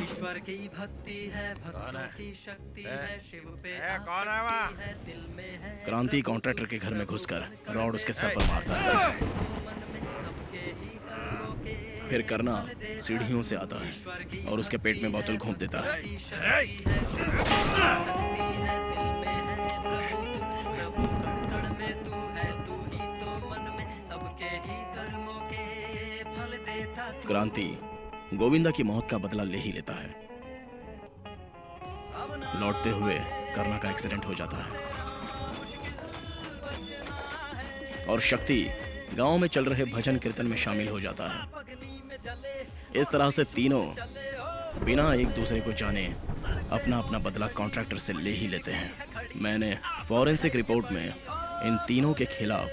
ईश्वर की भक्ति है, भक्तों की शक्ति है, शिव पे
कौन है वहाँ?
है, दिल में है।
क्रांति कॉन्ट्रैक्टर के घर में घुसकर रॉड उसके सर पर मारता है। फिर करना सीढ़ियों से आता है और उसके पेट में बोतल घोंप देता है। क्रांति गोविंदा की मौत का बदला ले ही लेता है। लौटते हुए करना का एक्सीडेंट हो जाता है और शक्ति गांव में चल रहे भजन कीर्तन में शामिल हो जाता है। इस तरह से तीनों बिना एक दूसरे को जाने अपना अपना बदला कॉन्ट्रैक्टर से ले ही लेते हैं। मैंने फॉरेंसिक रिपोर्ट में इन तीनों के खिलाफ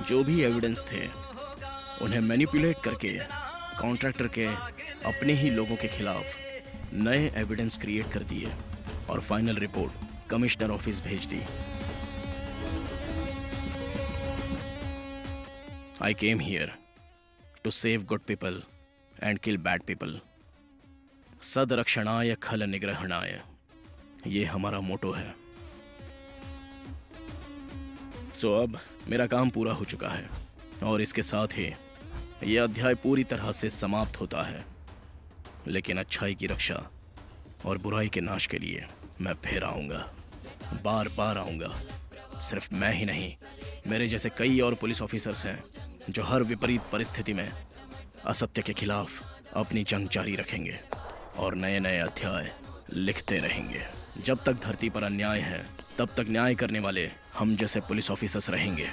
जो भी एविडेंस थे उन्हें मैनिपुलेट करके कॉन्ट्रैक्टर के अपने ही लोगों के खिलाफ नए एविडेंस क्रिएट कर दिए और फाइनल रिपोर्ट कमिश्नर ऑफिस भेज दी। I came here to save good people and kill bad people. सदरक्षणाय खल निग्रहणाय, ये हमारा मोटो है। अब मेरा काम पूरा हो चुका है और इसके साथ ही यह अध्याय पूरी तरह से समाप्त होता है। लेकिन अच्छाई की रक्षा और बुराई के नाश के लिए मैं फिर आऊँगा, बार बार आऊँगा। सिर्फ मैं ही नहीं, मेरे जैसे कई और पुलिस ऑफिसर्स हैं जो हर विपरीत परिस्थिति में असत्य के खिलाफ अपनी जंग जारी रखेंगे और नए नए अध्याय लिखते रहेंगे। जब तक धरती पर अन्याय है तब तक न्याय करने वाले हम जैसे पुलिस ऑफिसर्स रहेंगे।